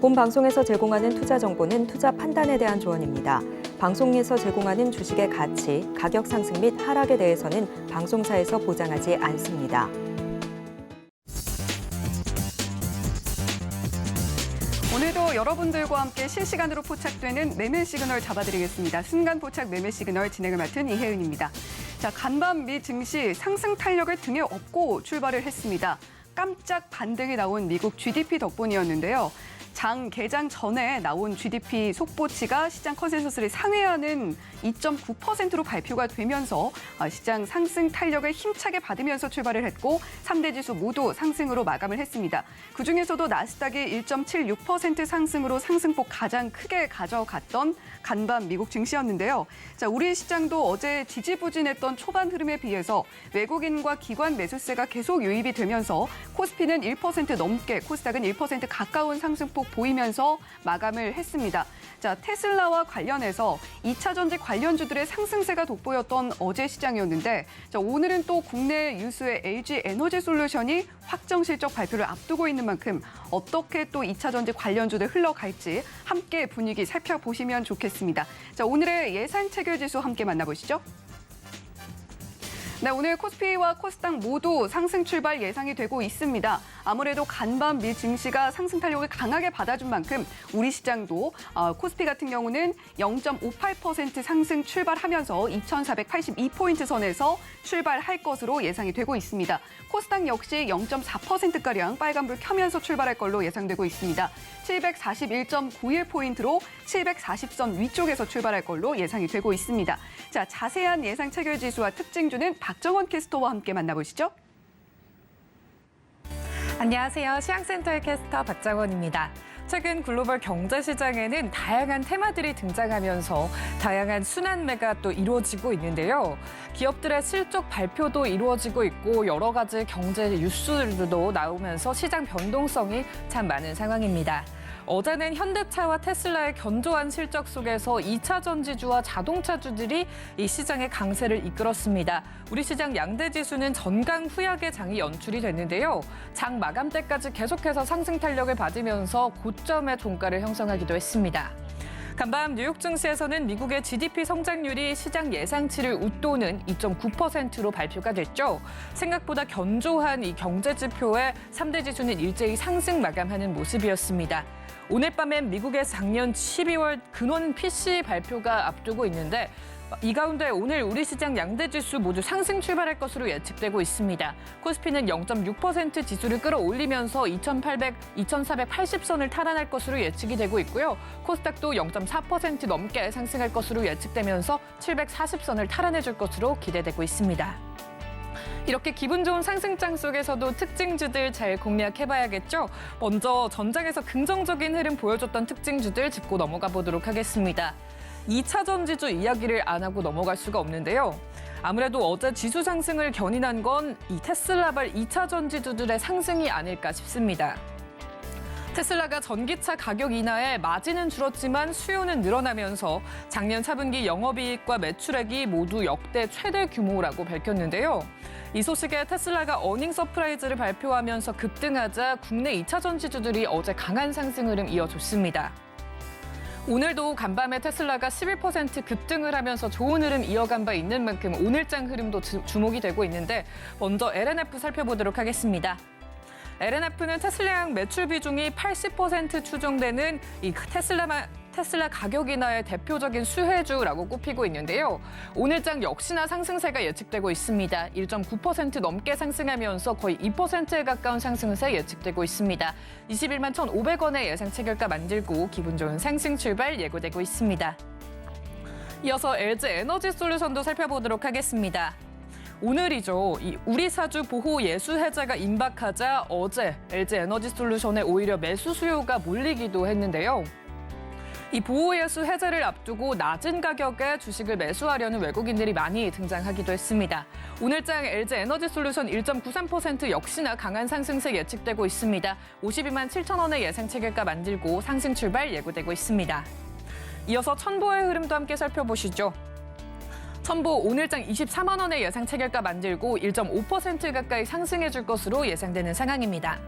본 방송에서 제공하는 투자 정보는 투자 판단에 대한 조언입니다. 방송에서 제공하는 주식의 가치, 가격 상승 및 하락에 대해서는 방송사에서 보장하지 않습니다. 오늘도 여러분들과 함께 실시간으로 포착되는 매매 시그널 잡아드리겠습니다. 순간 포착 매매 시그널 진행을 맡은 이혜은입니다. 자, 간밤 미 증시 상승 탄력을 등에 업고 출발을 했습니다. 깜짝 반등이 나온 미국 GDP 덕분이었는데요. 장 개장 전에 나온 GDP 속보치가 시장 컨센서스를 상회하는 2.9%로 발표가 되면서 시장 상승 탄력을 힘차게 받으면서 출발을 했고 3대 지수 모두 상승으로 마감을 했습니다. 그중에서도 나스닥이 1.76% 상승으로 상승폭 가장 크게 가져갔던 간밤 미국 증시였는데요. 자, 우리 시장도 어제 지지부진했던 초반 흐름에 비해서 외국인과 기관 매수세가 계속 유입이 되면서 코스피는 1% 넘게, 코스닥은 1% 가까운 상승폭 보이면서 마감을 했습니다. 자, 테슬라와 관련해서 2차 전지 관련주들의 상승세가 돋보였던 어제 시장이었는데, 자, 오늘은 또 국내 유수의 LG 에너지 솔루션이 확정 실적 발표를 앞두고 있는 만큼 어떻게 또 2차 전지 관련주들 흘러갈지 함께 분위기 살펴보시면 좋겠습니다. 자, 오늘의 예상 체결 지수 함께 만나보시죠. 네, 오늘 코스피와 코스닥 모두 상승 출발 예상이 되고 있습니다. 아무래도 간밤 미 증시가 상승 탄력을 강하게 받아준 만큼 우리 시장도 코스피 같은 경우는 0.58% 상승 출발하면서 2,482포인트 선에서 출발할 것으로 예상이 되고 있습니다. 코스닥 역시 0.4%가량 빨간불 켜면서 출발할 걸로 예상되고 있습니다. 741.91포인트로 740선 위쪽에서 출발할 걸로 예상이 되고 있습니다. 자, 자세한 예상 체결 지수와 특징주는 박정원 캐스터와 함께 만나보시죠. 안녕하세요. 시황센터의 캐스터 박정원입니다. 최근 글로벌 경제 시장에는 다양한 테마들이 등장하면서 다양한 순환매가 또 이루어지고 있는데요. 기업들의 실적 발표도 이루어지고 있고 여러 가지 경제 뉴스들도 나오면서 시장 변동성이 참 많은 상황입니다. 어제는 현대차와 테슬라의 견조한 실적 속에서 2차 전지주와 자동차주들이 이 시장의 강세를 이끌었습니다. 우리 시장 양대 지수는 전강 후약의 장이 연출이 됐는데요. 장 마감 때까지 계속해서 상승 탄력을 받으면서 고점의 종가를 형성하기도 했습니다. 간밤 뉴욕 증시에서는 미국의 GDP 성장률이 시장 예상치를 웃도는 2.9%로 발표가 됐죠. 생각보다 견조한 이 경제 지표에 3대 지수는 일제히 상승 마감하는 모습이었습니다. 오늘 밤엔 미국의 작년 12월 근원 PCE 발표가 앞두고 있는데 이 가운데 오늘 우리 시장 양대 지수 모두 상승 출발할 것으로 예측되고 있습니다. 코스피는 0.6% 지수를 끌어올리면서 2,480선을 탈환할 것으로 예측이 되고 있고요. 코스닥도 0.4% 넘게 상승할 것으로 예측되면서 740선을 탈환해줄 것으로 기대되고 있습니다. 이렇게 기분 좋은 상승장 속에서도 특징주들 잘 공략해봐야겠죠? 먼저 전장에서 긍정적인 흐름 보여줬던 특징주들 짚고 넘어가 보도록 하겠습니다. 2차 전지주 이야기를 안 하고 넘어갈 수가 없는데요. 아무래도 어제 지수 상승을 견인한 건 이 테슬라발 2차 전지주들의 상승이 아닐까 싶습니다. 테슬라가 전기차 가격 인하에 마진은 줄었지만 수요는 늘어나면서 작년 4분기 영업이익과 매출액이 모두 역대 최대 규모라고 밝혔는데요. 이 소식에 테슬라가 어닝 서프라이즈를 발표하면서 급등하자 국내 2차 전지주들이 어제 강한 상승 흐름 이어줬습니다. 오늘도 간밤에 테슬라가 11% 급등을 하면서 좋은 흐름 이어간 바 있는 만큼 오늘장 흐름도 주목이 되고 있는데 먼저 LNF 살펴보도록 하겠습니다. LNF는 테슬라양 매출 비중이 80% 추정되는 이 테슬라 가격 인하의 대표적인 수혜주라고 꼽히고 있는데요. 오늘장 역시나 상승세가 예측되고 있습니다. 1.9% 넘게 상승하면서 거의 2%에 가까운 상승세 예측되고 있습니다. 21만 1,500원의 예상 체결가 만들고 기분 좋은 상승 출발 예고되고 있습니다. 이어서 LG 에너지 솔루션도 살펴보도록 하겠습니다. 오늘이죠. 이 우리 사주 보호 예수 해제가 임박하자 어제 LG 에너지 솔루션에 오히려 매수 수요가 몰리기도 했는데요. 이 보호 예수 해제를 앞두고 낮은 가격에 주식을 매수하려는 외국인들이 많이 등장하기도 했습니다. 오늘장 LG 에너지 솔루션 1.93% 역시나 강한 상승세 예측되고 있습니다. 52만 7천원의 예상 체결가 만들고 상승 출발 예고되고 있습니다. 이어서 첨보의 흐름도 함께 살펴보시죠. 첨보 오늘장 24만 원의 예상 체결가 만들고 1.5% 가까이 상승해줄 것으로 예상되는 상황입니다.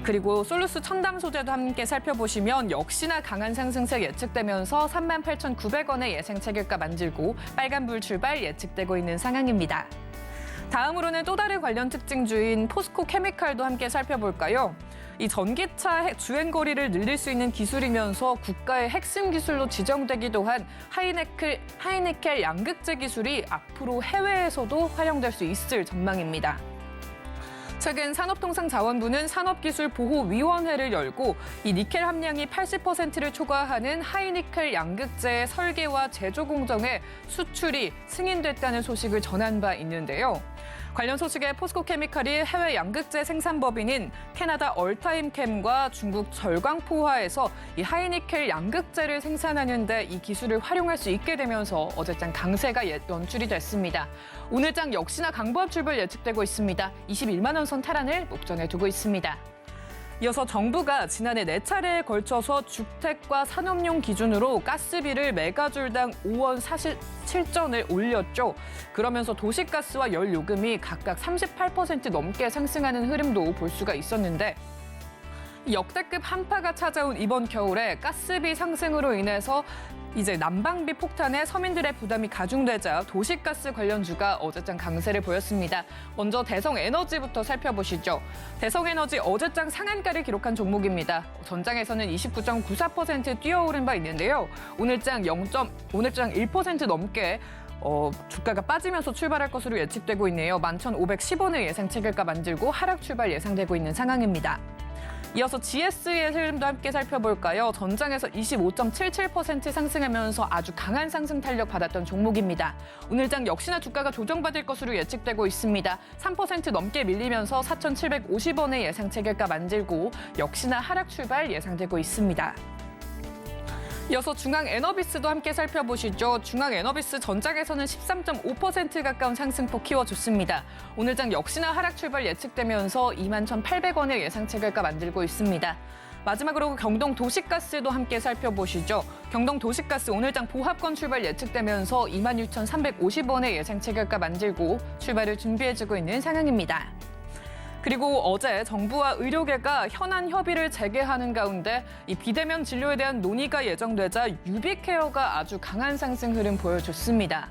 그리고 솔루스 첨단 소재도 함께 살펴보시면 역시나 강한 상승세 예측되면서 38,900원의 예상 체결가 만들고 빨간불 출발 예측되고 있는 상황입니다. 다음으로는 또 다른 관련 특징주인 포스코 케미칼도 함께 살펴볼까요? 이 전기차 주행 거리를 늘릴 수 있는 기술이면서 국가의 핵심 기술로 지정되기도 한 하이니켈 양극재 기술이 앞으로 해외에서도 활용될 수 있을 전망입니다. 최근 산업통상자원부는 산업기술보호위원회를 열고 이 니켈 함량이 80%를 초과하는 하이니켈 양극재의 설계와 제조 공정에 수출이 승인됐다는 소식을 전한 바 있는데요. 관련 소식에 포스코케미칼이 해외 양극재 생산법인인 캐나다 얼타임캠과 중국 절광포화에서 이 하이니켈 양극재를 생산하는 데 이 기술을 활용할 수 있게 되면서 어제장 강세가 연출이 됐습니다. 오늘장 역시나 강보합 출발 예측되고 있습니다. 21만 원 선 탈환을 목전에 두고 있습니다. 이어서 정부가 지난해 4차례에 걸쳐서 주택과 산업용 기준으로 가스비를 메가줄당 5원 47전을 올렸죠. 그러면서 도시가스와 열요금이 각각 38% 넘게 상승하는 흐름도 볼 수가 있었는데 역대급 한파가 찾아온 이번 겨울에 가스비 상승으로 인해서 이제 난방비 폭탄에 서민들의 부담이 가중되자 도시가스 관련주가 어제장 강세를 보였습니다. 먼저 대성에너지부터 살펴보시죠. 대성에너지 어제장 상한가를 기록한 종목입니다. 전장에서는 29.94% 뛰어오른 바 있는데요. 오늘장 1% 넘게 주가가 빠지면서 출발할 것으로 예측되고 있네요. 11,510원을 예상 체결가 만들고 하락 출발 예상되고 있는 상황입니다. 이어서 GS의 흐름도 함께 살펴볼까요? 전장에서 25.77% 상승하면서 아주 강한 상승 탄력 받았던 종목입니다. 오늘장 역시나 주가가 조정받을 것으로 예측되고 있습니다. 3% 넘게 밀리면서 4,750원의 예상 체결가 만들고 역시나 하락 출발 예상되고 있습니다. 이어서 중앙에너비스도 함께 살펴보시죠. 중앙에너비스 전장에서는 13.5% 가까운 상승폭 키워줬습니다. 오늘장 역시나 하락 출발 예측되면서 21,800원의 예상 체결가 만들고 있습니다. 마지막으로 경동도시가스도 함께 살펴보시죠. 경동도시가스 오늘장 보합권 출발 예측되면서 26,350원의 예상 체결가 만들고 출발을 준비해주고 있는 상황입니다. 그리고 어제 정부와 의료계가 현안 협의를 재개하는 가운데 이 비대면 진료에 대한 논의가 예정되자 유비케어가 아주 강한 상승 흐름 보여줬습니다.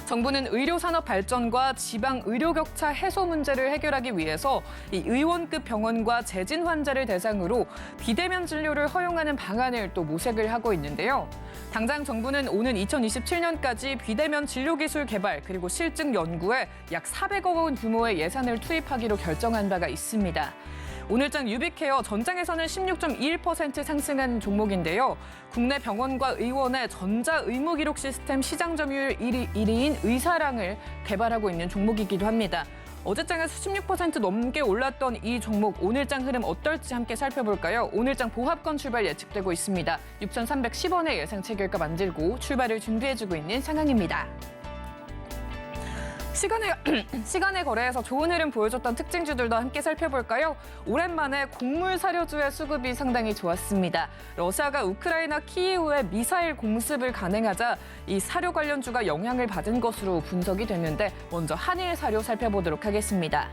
정부는 의료산업 발전과 지방 의료 격차 해소 문제를 해결하기 위해서 이 의원급 병원과 재진 환자를 대상으로 비대면 진료를 허용하는 방안을 또 모색을 하고 있는데요. 당장 정부는 오는 2027년까지 비대면 진료기술 개발 그리고 실증 연구에 약 400억 원 규모의 예산을 투입하기로 결정한 바가 있습니다. 오늘장 유비케어 전장에서는 16.21% 상승한 종목인데요. 국내 병원과 의원의 전자의무기록 시스템 시장 점유율 1위인 의사랑을 개발하고 있는 종목이기도 합니다. 어제장에서 16% 넘게 올랐던 이 종목 오늘장 흐름 어떨지 함께 살펴볼까요? 오늘장 보합권 출발 예측되고 있습니다. 6,310원의 예상 체결가 만들고 출발을 준비해주고 있는 상황입니다. 시간의 거래에서 좋은 흐름 보여줬던 특징주들도 함께 살펴볼까요? 오랜만에 곡물 사료주의 수급이 상당히 좋았습니다. 러시아가 우크라이나 키이우에 미사일 공습을 감행하자 이 사료 관련주가 영향을 받은 것으로 분석이 됐는데 먼저 한일 사료 살펴보도록 하겠습니다.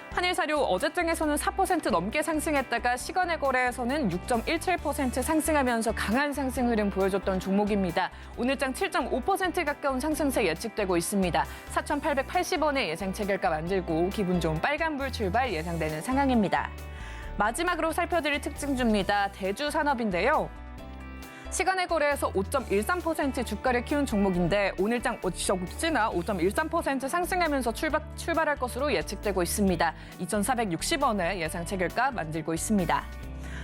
한일 사료 어제장에서는 4% 넘게 상승했다가 시간의 거래에서는 6.17% 상승하면서 강한 상승 흐름 보여줬던 종목입니다. 오늘장 7.5% 가까운 상승세 예측되고 있습니다. 4,880원의 예상 체결가 만들고 기분 좋은 빨간불 출발 예상되는 상황입니다. 마지막으로 살펴드릴 특징주입니다. 대주산업인데요. 시간의 거래에서 5.13% 주가를 키운 종목인데 오늘장 역시나 5.13% 상승하면서 출발할 것으로 예측되고 있습니다. 2,460원의 예상 체결가 만들고 있습니다.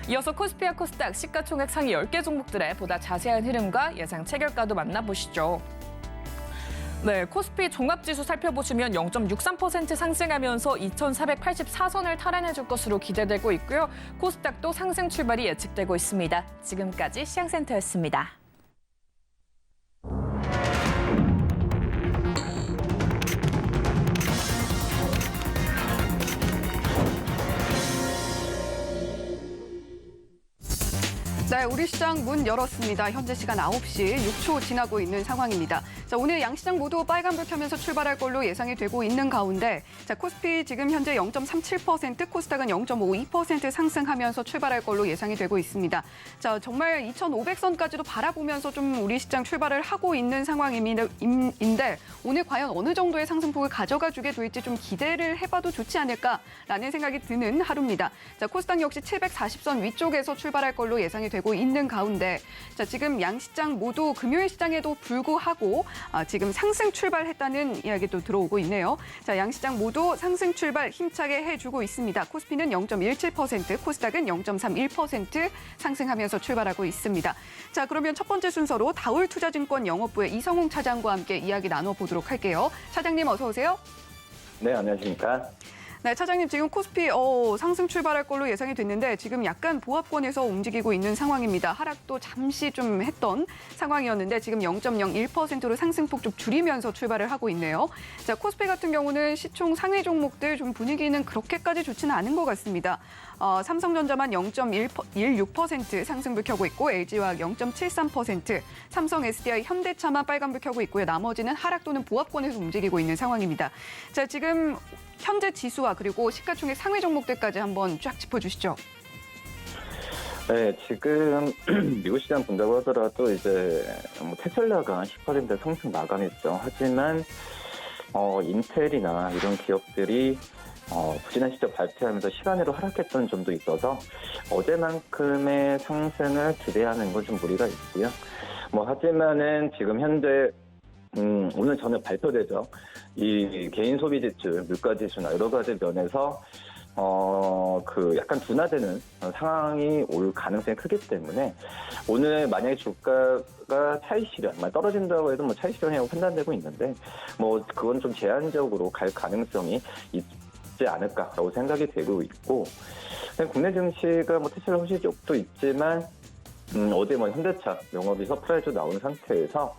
이어서 코스피와 코스닥 시가총액 상위 10개 종목들의 보다 자세한 흐름과 예상 체결가도 만나보시죠. 네, 코스피 종합지수 살펴보시면 0.63% 상승하면서 2,484선을 탈환해줄 것으로 기대되고 있고요. 코스닥도 상승 출발이 예측되고 있습니다. 지금까지 시장센터였습니다. 네, 네, 우리 시장 문 열었습니다. 현재 시간 9시 6초 지나고 있는 상황입니다. 자, 오늘 양시장 모두 빨간불 켜면서 출발할 걸로 예상이 되고 있는 가운데 자, 코스피 지금 현재 0.37%, 코스닥은 0.52% 상승하면서 출발할 걸로 예상이 되고 있습니다. 자, 정말 2,500선까지도 바라보면서 좀 우리 시장 출발을 하고 있는 상황인데 오늘 과연 어느 정도의 상승폭을 가져가 주게 될지 좀 기대를 해봐도 좋지 않을까라는 생각이 드는 하루입니다. 자, 코스닥 역시 740선 위쪽에서 출발할 걸로 예상이 되고 있는 가운데 자, 지금 양시장 모두 금요일 시장에도 불구하고 지금 상승 출발했다는 이야기도 들어오고 있네요. 자, 양시장 모두 상승 출발 힘차게 해주고 있습니다. 코스피는 0.17%, 코스닥은 0.31% 상승하면서 출발하고 있습니다. 자, 그러면 첫 번째 순서로 다올투자증권 영업부의 이성웅 차장과 함께 이야기 나눠보도록 할게요. 차장님 어서 오세요. 네, 안녕하십니까. 네, 차장님 지금 코스피 상승 출발할 걸로 예상이 됐는데 지금 약간 보합권에서 움직이고 있는 상황입니다. 하락도 잠시 좀 했던 상황이었는데 지금 0.01%로 상승폭 좀 줄이면서 출발을 하고 있네요. 자, 코스피 같은 경우는 시총 상위 종목들 좀 분위기는 그렇게까지 좋지는 않은 것 같습니다. 삼성전자만 0.16% 상승불 켜고 있고 LG화학 0.73%, 삼성, SDI, 현대차만 빨간불 켜고 있고요. 나머지는 하락 또는 보합권에서 움직이고 있는 상황입니다. 자, 지금 현재 지수와 그리고 시가총액 상위 종목들까지 한번 쫙 짚어주시죠. 네, 지금 미국 시장 본다고 하더라도 이제 테슬라가 10% 상승 마감했죠. 하지만 인텔이나 이런 기업들이 부진한 실적 발표하면서 시간으로 하락했던 점도 있어서 어제만큼의 상승을 기대하는 건 좀 무리가 있고요. 하지만은 지금 현재 오늘 저녁 발표되죠. 이 개인 소비 지출, 물가 지수나 여러 가지 면에서 약간 둔화되는 상황이 올 가능성이 크기 때문에 오늘 만약에 주가가 차익 실현, 떨어진다고 해도 차익 실현이라고 판단되고 있는데 그건 좀 제한적으로 갈 가능성이 있지 않을까라고 생각이 되고 있고, 국내 증시가 테슬라 호시 쪽도 있지만 어제 현대차 영업이 서프라이즈 나온 상태에서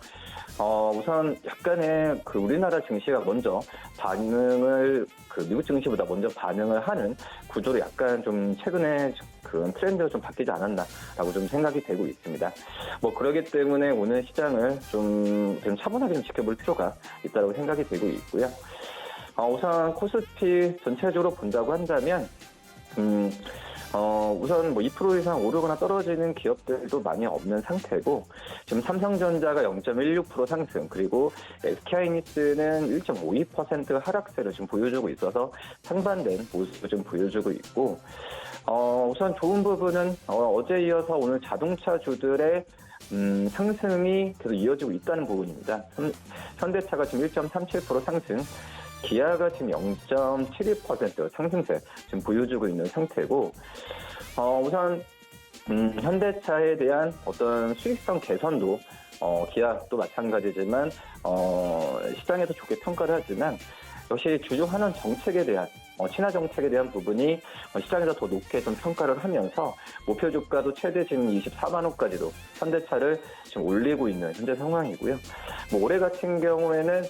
우선 약간의 우리나라 증시가 먼저 반응을 미국 증시보다 먼저 반응을 하는 구조로 약간 좀 최근에 그런 트렌드가 좀 바뀌지 않았나라고 좀 생각이 되고 있습니다. 그러기 때문에 오늘 시장을 좀 차분하게 좀 지켜볼 필요가 있다고 생각이 되고 있고요. 우선 코스피 전체적으로 본다고 한다면 우선 2% 이상 오르거나 떨어지는 기업들도 많이 없는 상태고, 지금 삼성전자가 0.16% 상승, 그리고 SK하이닉스는 1.52% 하락세를 지금 보여주고 있어서 상반된 모습을 좀 보여주고 있고, 우선 좋은 부분은 어제 이어서 오늘 자동차주들의 상승이 계속 이어지고 있다는 부분입니다. 현대차가 지금 1.37% 상승, 기아가 지금 0.71% 상승세 지금 보여주고 있는 상태고, 우선 현대차에 대한 어떤 수익성 개선도 기아도 마찬가지지만 시장에서 좋게 평가를 하지만 역시 주주환원 정책에 대한 친화 정책에 대한 부분이 시장에서 더 높게 좀 평가를 하면서 목표 주가도 최대 지금 24만 원까지도 현대차를 지금 올리고 있는 현재 상황이고요. 올해 같은 경우에는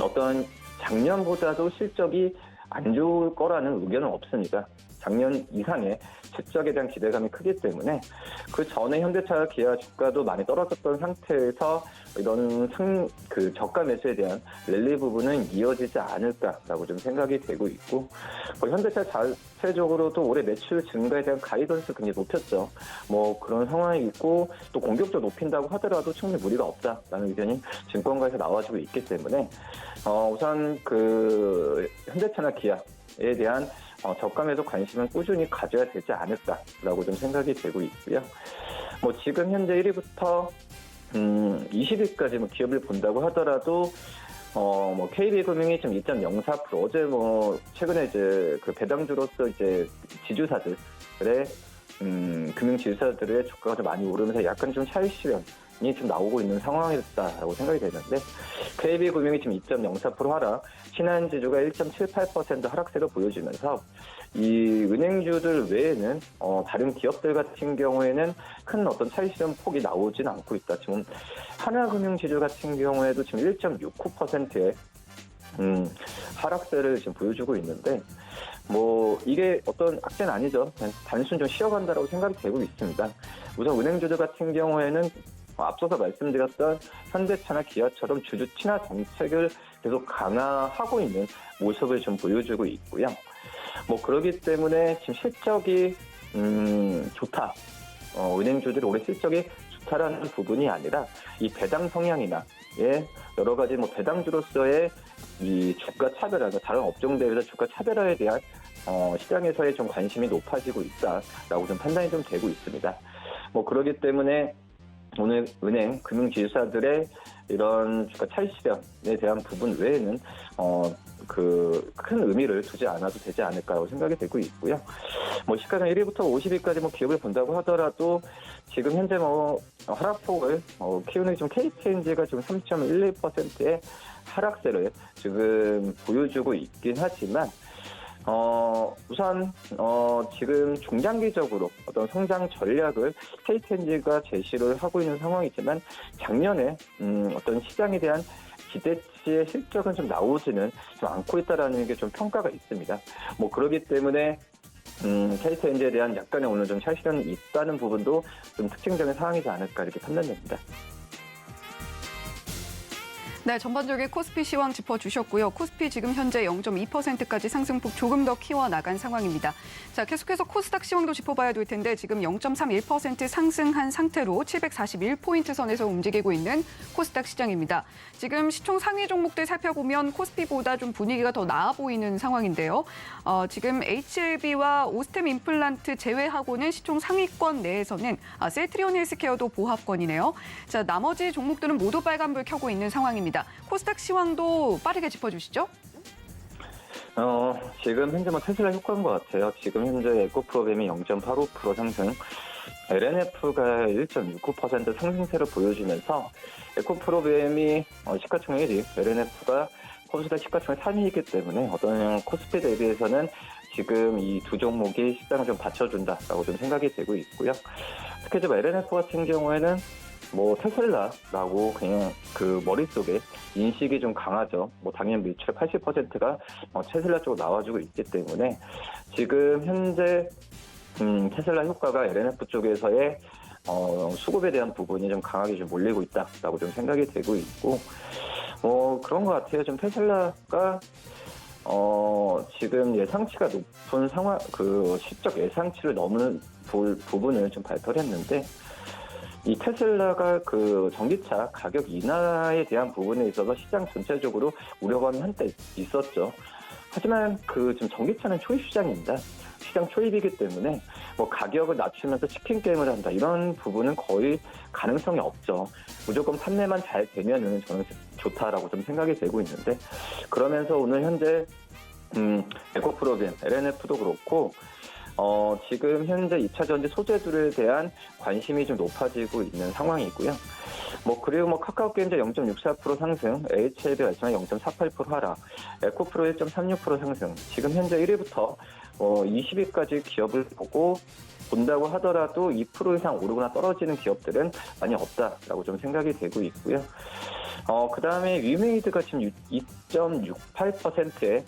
어떤 작년보다도 실적이 안 좋을 거라는 의견은 없습니다. 작년 이상의 실적에 대한 기대감이 크기 때문에 그 전에 현대차, 기아 주가도 많이 떨어졌던 상태에서 이런 저가 매수에 대한 랠리 부분은 이어지지 않을까라고 좀 생각이 되고 있고, 현대차 자체적으로도 올해 매출 증가에 대한 가이던스 굉장히 높였죠. 그런 상황이 있고 또 공격적으로 높인다고 하더라도 충분히 무리가 없다라는 의견이 증권가에서 나와주고 있기 때문에 우선 현대차나 기아에 대한 저가 매수 관심은 꾸준히 가져야 되지 않을까라고 좀 생각이 되고 있고요. 지금 현재 1위부터 20위까지 기업을 본다고 하더라도 KB금융이 지금 2.04%, 어제 최근에 이제 배당주로서 이제 지주사들의 금융 지주사들의 주가가 좀 많이 오르면서 약간 좀 차익 실현이 지금 나오고 있는 상황이었다라고 생각이 되는데, KB금융이 지금 2.04% 하락, 신한지주가 1.78% 하락세를 보여주면서 이 은행주들 외에는 다른 기업들 같은 경우에는 큰 어떤 차익 실현 폭이 나오진 않고 있다. 지금 하나금융지주 같은 경우에도 지금 1.69%의 하락세를 지금 보여주고 있는데, 뭐 이게 어떤 악재는 아니죠. 그냥 단순 좀 쉬어간다라고 생각이 되고 있습니다. 우선 은행주들 같은 경우에는 앞서서 말씀드렸던 현대차나 기아처럼 주주 친화 정책을 계속 강화하고 있는 모습을 좀 보여주고 있고요. 뭐 그렇기 때문에 지금 실적이 좋다. 은행주들이 올해 실적이 좋다라는 부분이 아니라 이 배당 성향이나 여러 가지 뭐 배당주로서의 이 주가 차별화, 다른 업종 대비해서 주가 차별화에 대한 시장에서의 좀 관심이 높아지고 있다라고 좀 판단이 좀 되고 있습니다. 뭐 그렇기 때문에 오늘 은행, 금융지주사들의 이런 주가 차익 실현에 대한 부분 외에는 큰 의미를 두지 않아도 되지 않을까라고 생각이 되고 있고요. 뭐 시가장 1위부터 50위까지 뭐 기업을 본다고 하더라도 지금 현재 뭐 하락폭을 키우는 좀 KTNG가 지금 3.11%의 하락세를 지금 보여주고 있긴 하지만 우선 지금 중장기적으로 어떤 성장 전략을 KTNG가 제시를 하고 있는 상황이지만 작년에 어떤 시장에 대한 기대치의 실적은 좀 나오지는 좀 않고 있다라는 게 좀 평가가 있습니다. 뭐 그렇기 때문에 KTNG에 대한 약간의 오늘 좀 차익 실현이 있다는 부분도 좀 특징적인 상황이지 않을까 이렇게 판단됩니다. 네, 전반적인 코스피 시황 짚어주셨고요. 코스피 지금 현재 0.2%까지 상승폭 조금 더 키워나간 상황입니다. 자, 계속해서 코스닥 시황도 짚어봐야 될 텐데 지금 0.31% 상승한 상태로 741포인트 선에서 움직이고 있는 코스닥 시장입니다. 지금 시총 상위 종목들 살펴보면 코스피보다 좀 분위기가 더 나아 보이는 상황인데요. 지금 HLB와 오스템 임플란트 제외하고는 시총 상위권 내에서는 셀트리온 헬스케어도 보합권이네요. 자, 나머지 종목들은 모두 빨간불 켜고 있는 상황입니다. 코스닥 시황도 빠르게 짚어주시죠. 지금 현재 뭐 테슬라 효과인 것 같아요. 지금 현재 에코프로뱀이 0.85% 상승, LNF가 1.69% 상승세를 보여주면서 에코프로뱀이 시가총액 1위, LNF가 코스닥 시가총액 3위이기 때문에 어떤 코스피 대비해서는 지금 이 두 종목이 시장을 좀 받쳐준다라고 좀 생각이 되고 있고요. 특히 이제 LNF 같은 경우에는 뭐 테슬라라고 그냥 그 머릿속에 인식이 좀 강하죠. 뭐 당연 매출의 80%가 테슬라 쪽으로 나와주고 있기 때문에 지금 현재 테슬라 효과가 LNF 쪽에서의 수급에 대한 부분이 좀 강하게 좀 몰리고 있다라고 좀 생각이 되고 있고 그런 것 같아요. 좀 테슬라가 지금 예상치가 높은 상황, 그 실적 예상치를 넘는 부분을 좀 발표를 했는데. 이 테슬라가 그 전기차 가격 인하에 대한 부분에 있어서 시장 전체적으로 우려감이 한때 있었죠. 하지만 그 지금 전기차는 초입 시장입니다. 시장 초입이기 때문에 뭐 가격을 낮추면서 치킨 게임을 한다 이런 부분은 거의 가능성이 없죠. 무조건 판매만 잘 되면은 저는 좋다라고 좀 생각이 되고 있는데 그러면서 오늘 현재 에코프로빔, LNF도 그렇고. 지금 현재 2차 전지 소재들에 대한 관심이 좀 높아지고 있는 상황이고요. 그리고 카카오게임즈 0.64% 상승, HLB 발전이 0.48% 하락, 에코프로 1.36% 상승. 지금 현재 1위부터 20위까지 기업을 본다고 하더라도 2% 이상 오르거나 떨어지는 기업들은 많이 없다라고 좀 생각이 되고 있고요. 그 다음에 위메이드가 지금 2.68%의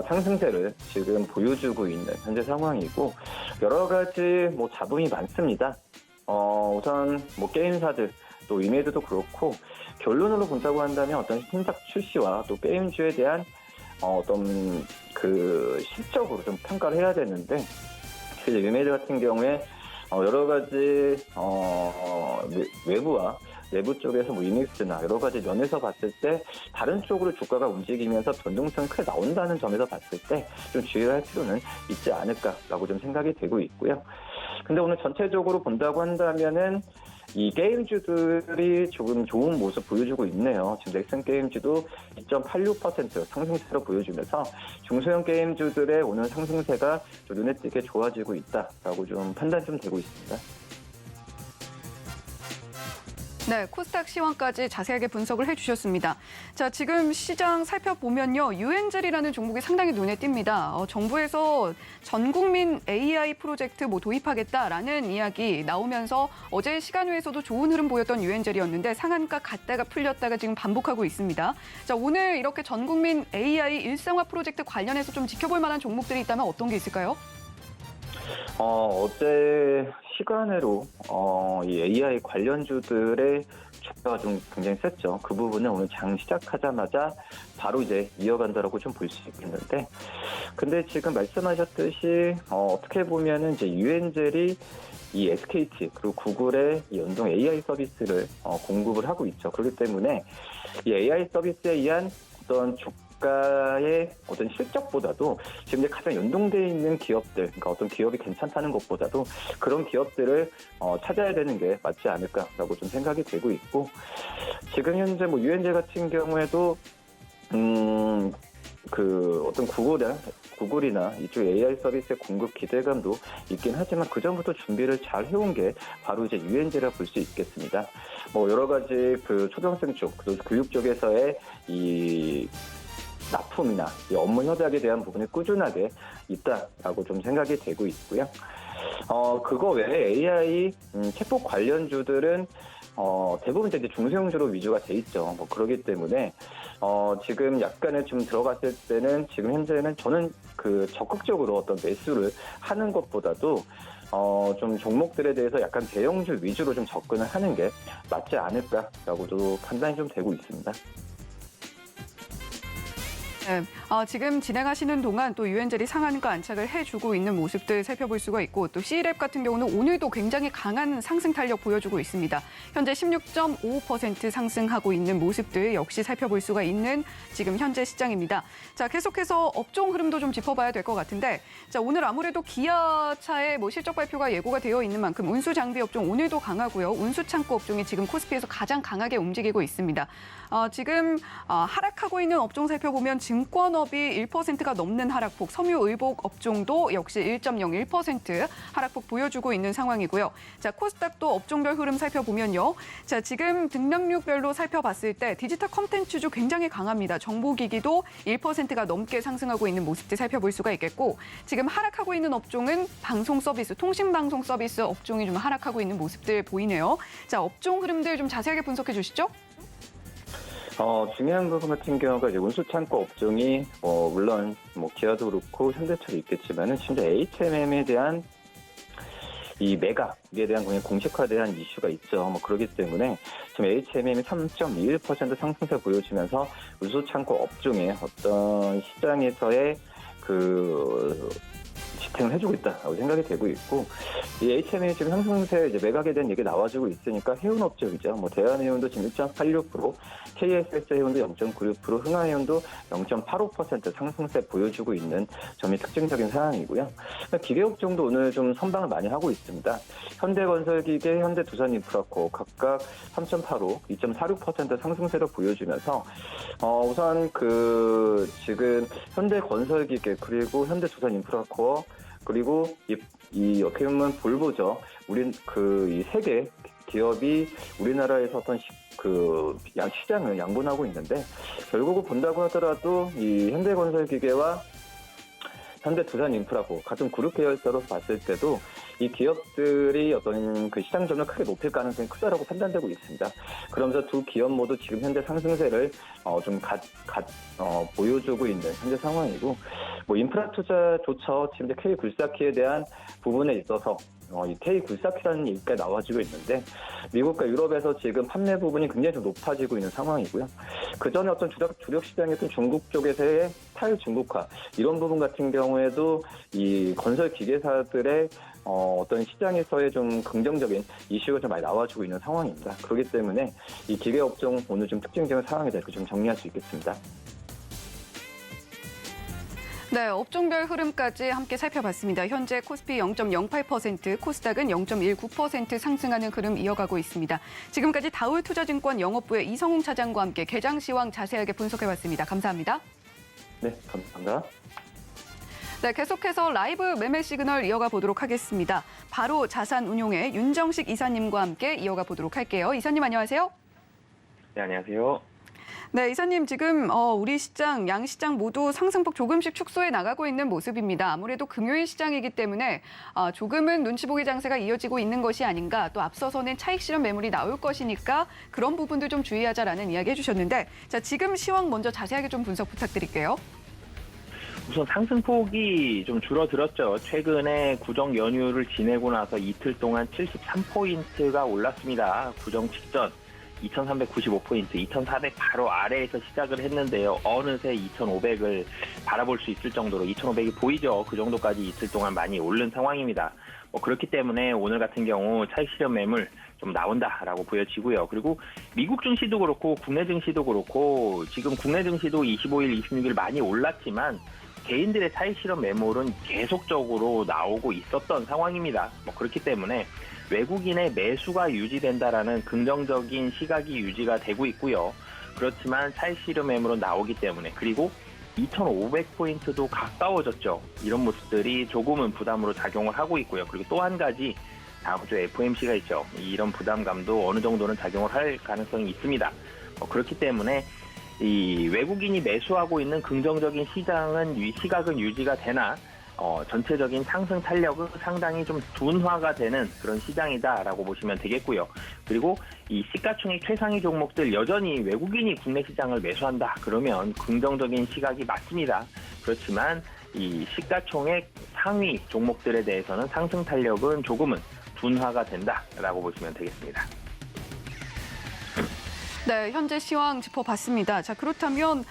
상승세를 지금 보여주고 있는 현재 상황이고 여러 가지 자본이 많습니다. 우선 게임사들 또 위메이드도 그렇고 결론으로 본다고 한다면 어떤 신작 출시와 또 게임주에 대한 어떤 그 실적으로 좀 평가를 해야 되는데 위메이드 같은 경우에 여러 가지 외부와 내부 쪽에서 리믹스나 여러 가지 면에서 봤을 때 다른 쪽으로 주가가 움직이면서 변동성이 크게 나온다는 점에서 봤을 때 좀 주의할 필요는 있지 않을까라고 좀 생각이 되고 있고요. 근데 오늘 전체적으로 본다고 한다면은 이 게임주들이 조금 좋은 모습 보여주고 있네요. 지금 넥슨 게임주도 2.86% 상승세로 보여주면서 중소형 게임주들의 오늘 상승세가 좀 눈에 띄게 좋아지고 있다라고 좀 판단 좀 되고 있습니다. 네, 코스닥 시황까지 자세하게 분석을 해주셨습니다. 자, 지금 시장 살펴보면요. 유엔젤이라는 종목이 상당히 눈에 띕니다. 정부에서 전 국민 AI 프로젝트 도입하겠다라는 이야기 나오면서 어제 시간외에서도 좋은 흐름 보였던 유엔젤이었는데 상한가 갔다가 풀렸다가 지금 반복하고 있습니다. 자, 오늘 이렇게 전 국민 AI 일상화 프로젝트 관련해서 좀 지켜볼 만한 종목들이 있다면 어떤 게 있을까요? 어제 시간으로 이 AI 관련주들의 주가가 좀 굉장히 셌죠. 그 부분은 오늘 장 시작하자마자 바로 이제 이어간다라고 좀 볼 수 있겠는데, 근데 지금 말씀하셨듯이 어떻게 보면은 이제 유엔젤이 이 SKT 그리고 구글의 이 연동 AI 서비스를 공급을 하고 있죠. 그렇기 때문에 이 AI 서비스에 의한 어떤 주가의 어떤 실적보다도 지금 이제 가장 연동돼 있는 기업들, 그러니까 어떤 기업이 괜찮다는 것보다도 그런 기업들을 찾아야 되는 게 맞지 않을까라고 좀 생각이 되고 있고, 지금 현재 뭐 유엔젤 같은 경우에도 그 어떤 구글이나 이쪽 AI 서비스의 공급 기대감도 있긴 하지만 그 전부터 준비를 잘 해온 게 바로 이제 유엔젤이라 볼 수 있겠습니다. 뭐 여러 가지 그 초등학생 쪽, 그리고 교육 쪽에서의 이 납품이나 이 업무 협약에 대한 부분이 꾸준하게 있다라고 좀 생각이 되고 있고요. 그거 외에 AI 챗봇 관련주들은 대부분 이제 중소형주로 위주가 돼 있죠. 뭐 그러기 때문에 지금 약간의 좀 들어갔을 때는 지금 현재는 저는 그 적극적으로 어떤 매수를 하는 것보다도 좀 종목들에 대해서 약간 대형주 위주로 좀 접근을 하는 게 맞지 않을까라고도 판단이 좀 되고 있습니다. 네, 지금 진행하시는 동안 또 유엔젤이 상한가 안착을 해주고 있는 모습들 살펴볼 수가 있고, 또 C랩 같은 경우는 오늘도 굉장히 강한 상승 탄력 보여주고 있습니다. 현재 16.5% 상승하고 있는 모습들 역시 살펴볼 수가 있는 지금 현재 시장입니다. 자, 계속해서 업종 흐름도 좀 짚어봐야 될 것 같은데, 자, 오늘 아무래도 기아차의 뭐 실적 발표가 예고가 되어 있는 만큼 운수 장비 업종 오늘도 강하고요. 운수 창고 업종이 지금 코스피에서 가장 강하게 움직이고 있습니다. 지금 하락하고 있는 업종 살펴보면 증권업이 1%가 넘는 하락폭, 섬유의복 업종도 역시 1.01% 하락폭 보여주고 있는 상황이고요. 자, 코스닥도 업종별 흐름 살펴보면요. 자, 지금 등락률별로 살펴봤을 때 디지털 콘텐츠주 굉장히 강합니다. 정보기기도 1%가 넘게 상승하고 있는 모습들 살펴볼 수가 있겠고, 지금 하락하고 있는 업종은 방송 서비스, 통신방송 서비스 업종이 좀 하락하고 있는 모습들 보이네요. 자, 업종 흐름들 좀 자세하게 분석해 주시죠. 중요한 부분 같은 경우가 이제 운수창고 업종이 물론 뭐 기아도 그렇고 현대차도 있겠지만은 심지어 HMM에 대한 이 매각에 대한 그냥 공식화대한 이슈가 있죠. 뭐 그렇기 때문에 지금 HMM이 3.21% 상승세 보여주면서 운수창고 업종의 어떤 시장에서의 그 지탱을 해주고 있다라고 생각이 되고 있고, 이 HM이 지금 상승세 이제 매각에 대한 얘기 나와주고 있으니까 해운업종이죠. 뭐 대한해운도 지금 1.86%, KSS 해운도 0.96%, 흥하해운도 0.85% 상승세 보여주고 있는 점이 특징적인 상황이고요. 기계업종도 오늘 좀 선방을 많이 하고 있습니다. 현대건설기계, 현대두산인프라코 각각 3.85, 2.46% 상승세를 보여주면서 우선 그 지금 현대건설기계 그리고 현대두산인프라코 그리고 이 어떻게 보면 볼보죠. 우린 그 이 세 개 기업이 우리나라에서 어떤 시장을 양분하고 있는데, 결국은 본다고 하더라도 이 현대건설기계와 현대두산인프라코 같은 그룹 계열사로 봤을 때도 이 기업들이 어떤 그 시장 점유율을 크게 높일 가능성이 크다라고 판단되고 있습니다. 그러면서 두 기업 모두 지금 현재 상승세를 좀 보여주고 있는 현재 상황이고, 뭐 인프라 투자조차 지금 K 굴삭기에 대한 부분에 있어서 이 K 굴삭기라는 얘기가 나와지고 있는데, 미국과 유럽에서 지금 판매 부분이 굉장히 좀 높아지고 있는 상황이고요. 그 전에 어떤 주력 시장이었던 중국 쪽에서의 탈중국화 이런 부분 같은 경우에도 이 건설 기계사들의 어떤 시장에서의 좀 긍정적인 이슈가 좀 많이 나와주고 있는 상황입니다. 그렇기 때문에 이 기계업종 오늘 좀 특징적인 상황에 대해서 좀 정리할 수 있겠습니다. 네, 업종별 흐름까지 함께 살펴봤습니다. 현재 코스피 0.08%, 코스닥은 0.19% 상승하는 흐름 이어가고 있습니다. 지금까지 다울투자증권 영업부의 이성웅 차장과 함께 개장 시황 자세하게 분석해봤습니다. 감사합니다. 네, 감사합니다. 네, 계속해서 라이브 매매 시그널 이어가 보도록 하겠습니다. 바로 자산운용의 윤정식 이사님과 함께 이어가 보도록 할게요. 이사님 안녕하세요. 네, 안녕하세요. 네, 이사님 지금 우리 시장, 양시장 모두 상승폭 조금씩 축소해 나가고 있는 모습입니다. 아무래도 금요일 시장이기 때문에 조금은 눈치 보기 장세가 이어지고 있는 것이 아닌가, 또 앞서서는 차익 실현 매물이 나올 것이니까 그런 부분도 좀 주의하자라는 이야기 해주셨는데, 자, 지금 시황 먼저 자세하게 좀 분석 부탁드릴게요. 우선 상승폭이 좀 줄어들었죠. 최근에 구정 연휴를 지내고 나서 이틀 동안 73포인트가 올랐습니다. 구정 직전 2395포인트, 2400 바로 아래에서 시작을 했는데요. 어느새 2500을 바라볼 수 있을 정도로 2500이 보이죠. 그 정도까지 이틀 동안 많이 오른 상황입니다. 그렇기 때문에 오늘 같은 경우 차익 실현 매물 좀 나온다라고 보여지고요. 그리고 미국 증시도 그렇고 국내 증시도 그렇고 지금 국내 증시도 25일, 26일 많이 올랐지만 개인들의 차익 실현 매물은 계속적으로 나오고 있었던 상황입니다. 그렇기 때문에 외국인의 매수가 유지된다라는 긍정적인 시각이 유지가 되고 있고요. 그렇지만 차익 실현 매물은 나오기 때문에, 그리고 2,500포인트도 가까워졌죠. 이런 모습들이 조금은 부담으로 작용을 하고 있고요. 그리고 또 한 가지 다음 주에 FOMC가 있죠. 이런 부담감도 어느 정도는 작용을 할 가능성이 있습니다. 그렇기 때문에 이 외국인이 매수하고 있는 긍정적인 시각은 유지가 되나 전체적인 상승 탄력은 상당히 좀 둔화가 되는 그런 시장이다라고 보시면 되겠고요. 그리고 이 시가총액 최상위 종목들 여전히 외국인이 국내 시장을 매수한다 그러면 긍정적인 시각이 맞습니다. 그렇지만 이 시가총액 상위 종목들에 대해서는 상승 탄력은 조금은 둔화가 된다라고 보시면 되겠습니다. 네, 현재 시황 짚어봤습니다. 자, 그렇다면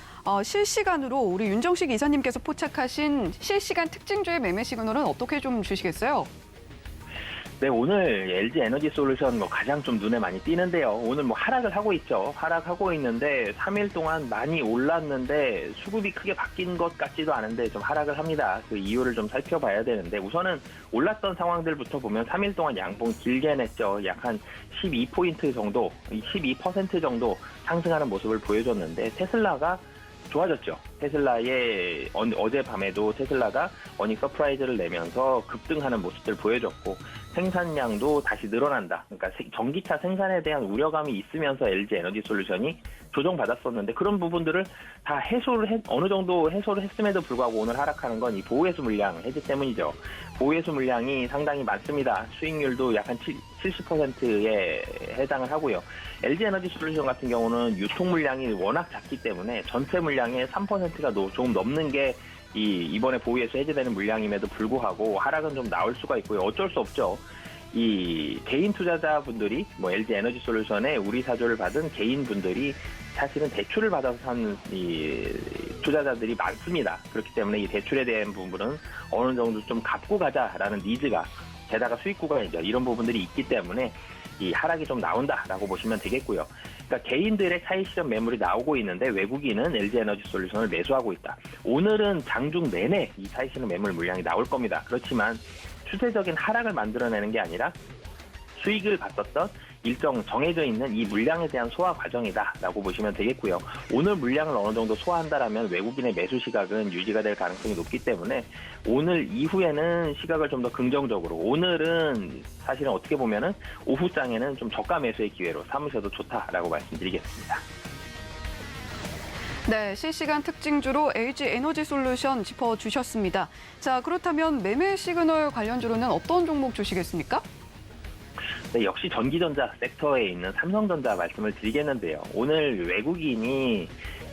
실시간으로 우리 윤정식 이사님께서 포착하신 실시간 특징주의 매매 시그널은 어떻게 좀 주시겠어요? 네, 오늘 LG 에너지 솔루션 가장 좀 눈에 많이 띄는데요. 오늘 하락을 하고 있죠. 하락하고 있는데 3일 동안 많이 올랐는데 수급이 크게 바뀐 것 같지도 않은데 좀 하락을 합니다. 그 이유를 좀 살펴봐야 되는데, 우선은 올랐던 상황들부터 보면 3일 동안 양봉 길게 냈죠. 약 한 12포인트 정도, 12% 정도 상승하는 모습을 보여줬는데 테슬라가 좋아졌죠. 테슬라의 어젯밤에도 테슬라가 어닝 서프라이즈를 내면서 급등하는 모습들 보여줬고, 생산량도 다시 늘어난다. 그러니까 전기차 생산에 대한 우려감이 있으면서 LG 에너지 솔루션이 조정받았었는데 그런 부분들을 다 어느 정도 해소를 했음에도 불구하고 오늘 하락하는 건 이 보호해수 물량 해지 때문이죠. 보호해수 물량이 상당히 많습니다. 수익률도 약 한 70%에 해당을 하고요. LG 에너지 솔루션 같은 경우는 유통 물량이 워낙 작기 때문에 전체 물량의 3%가 조금 넘는 게 이번에 보호해수 해제되는 물량임에도 불구하고 하락은 좀 나올 수가 있고요. 어쩔 수 없죠. 이 개인 투자자분들이 LG 에너지 솔루션에 우리 사조를 받은 개인분들이 사실은 대출을 받아서 산 이 투자자들이 많습니다. 그렇기 때문에 이 대출에 대한 부분은 어느 정도 좀 갚고 가자라는 니즈가, 게다가 수익 구간이죠. 이런 부분들이 있기 때문에 이 하락이 좀 나온다라고 보시면 되겠고요. 그러니까 개인들의 차익 실현 매물이 나오고 있는데 외국인은 LG 에너지 솔루션을 매수하고 있다. 오늘은 장중 내내 이 차익 실현 매물 물량이 나올 겁니다. 그렇지만 추세적인 하락을 만들어내는 게 아니라 수익을 봤었던 일정 정해져 있는 이 물량에 대한 소화 과정이다라고 보시면 되겠고요. 오늘 물량을 어느 정도 소화한다라면 외국인의 매수 시각은 유지가 될 가능성이 높기 때문에 오늘 이후에는 시각을 좀 더 긍정적으로, 오늘은 사실은 어떻게 보면은 오후장에는 좀 저가 매수의 기회로 삼으셔도 좋다라고 말씀드리겠습니다. 네, 실시간 특징주로 LG 에너지 솔루션 짚어주셨습니다. 자, 그렇다면 매매 시그널 관련주로는 어떤 종목 주시겠습니까? 네, 역시 전기전자 섹터에 있는 삼성전자 말씀을 드리겠는데요. 오늘 외국인이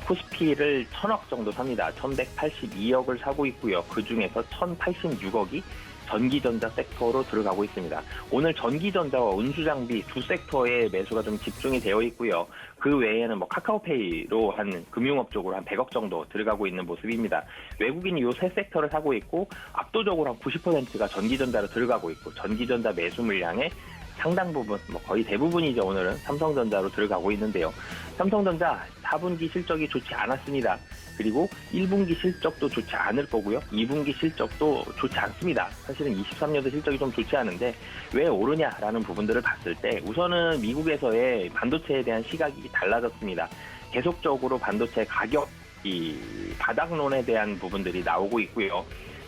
코스피를 1,000억 정도 삽니다. 1,182억을 사고 있고요. 그중에서 1,086억이 전기전자 섹터로 들어가고 있습니다. 오늘 전기전자와 운수장비 두 섹터에 매수가 좀 집중이 되어 있고요. 그 외에는 카카오페이로 한 금융업 쪽으로 한 100억 정도 들어가고 있는 모습입니다. 외국인이 이 세 섹터를 사고 있고 압도적으로 한 90%가 전기전자로 들어가고 있고, 전기전자 매수 물량의 상당 부분, 거의 대부분이죠. 오늘은 삼성전자로 들어가고 있는데요. 삼성전자 4분기 실적이 좋지 않았습니다. 그리고 1분기 실적도 좋지 않을 거고요. 2분기 실적도 좋지 않습니다. 사실은 23년도 실적이 좀 좋지 않은데 왜 오르냐라는 부분들을 봤을 때 우선은 미국에서의 반도체에 대한 시각이 달라졌습니다. 계속적으로 반도체 가격, 이 바닥론에 대한 부분들이 나오고 있고요.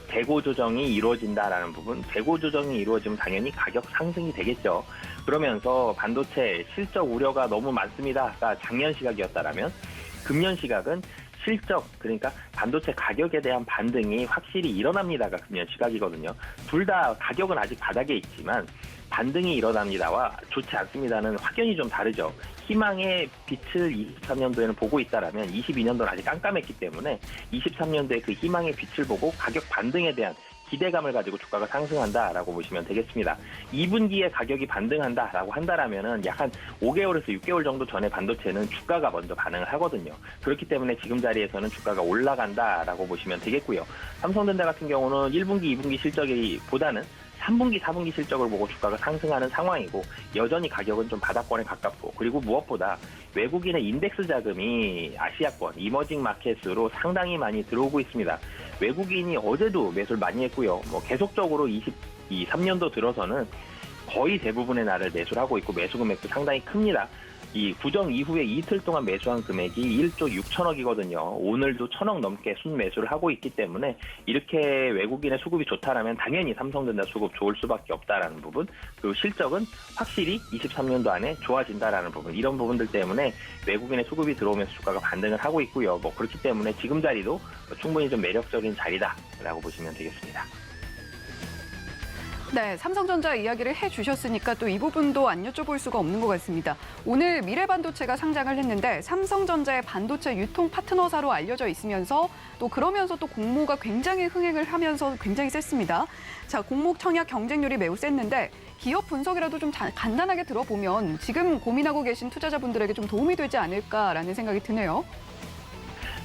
재고 조정이 이루어진다라는 부분, 재고 조정이 이루어지면 당연히 가격 상승이 되겠죠. 그러면서 반도체 실적 우려가 너무 많습니다가 작년 시각이었다라면 금년 시각은 실적, 그러니까 반도체 가격에 대한 반등이 확실히 일어납니다가 금년 시각이거든요. 둘 다 가격은 아직 바닥에 있지만 반등이 일어납니다와 좋지 않습니다는 확연히 좀 다르죠. 희망의 빛을 23년도에는 보고 있다라면 22년도는 아직 깜깜했기 때문에 23년도에 그 희망의 빛을 보고 가격 반등에 대한 기대감을 가지고 주가가 상승한다라고 보시면 되겠습니다. 2분기에 가격이 반등한다라고 한다라면은 약 한 5개월에서 6개월 정도 전에 반도체는 주가가 먼저 반응을 하거든요. 그렇기 때문에 지금 자리에서는 주가가 올라간다라고 보시면 되겠고요. 삼성전자 같은 경우는 1분기, 2분기 실적보다는 3분기, 4분기 실적을 보고 주가가 상승하는 상황이고 여전히 가격은 좀 바닥권에 가깝고 그리고 무엇보다 외국인의 인덱스 자금이 아시아권, 이머징 마켓으로 상당히 많이 들어오고 있습니다. 외국인이 어제도 매수를 많이 했고요. 계속적으로 23년도 들어서는 거의 대부분의 날을 매수를 하고 있고 매수 금액도 상당히 큽니다. 이 구정 이후에 이틀 동안 매수한 금액이 1조 6천억이거든요. 오늘도 1,000억 넘게 순매수를 하고 있기 때문에 이렇게 외국인의 수급이 좋다라면 당연히 삼성전자 수급 좋을 수밖에 없다라는 부분, 그리고 실적은 확실히 23년도 안에 좋아진다라는 부분, 이런 부분들 때문에 외국인의 수급이 들어오면서 주가가 반등을 하고 있고요. 그렇기 때문에 지금 자리도 충분히 좀 매력적인 자리다라고 보시면 되겠습니다. 네, 삼성전자 이야기를 해주셨으니까 또 이 부분도 안 여쭤볼 수가 없는 것 같습니다. 오늘 미래반도체가 상장을 했는데 삼성전자의 반도체 유통 파트너사로 알려져 있으면서 또 그러면서 또 공모가 굉장히 흥행을 하면서 굉장히 셌습니다. 자, 공모 청약 경쟁률이 매우 셌는데 기업 분석이라도 좀 간단하게 들어보면 지금 고민하고 계신 투자자분들에게 좀 도움이 되지 않을까라는 생각이 드네요.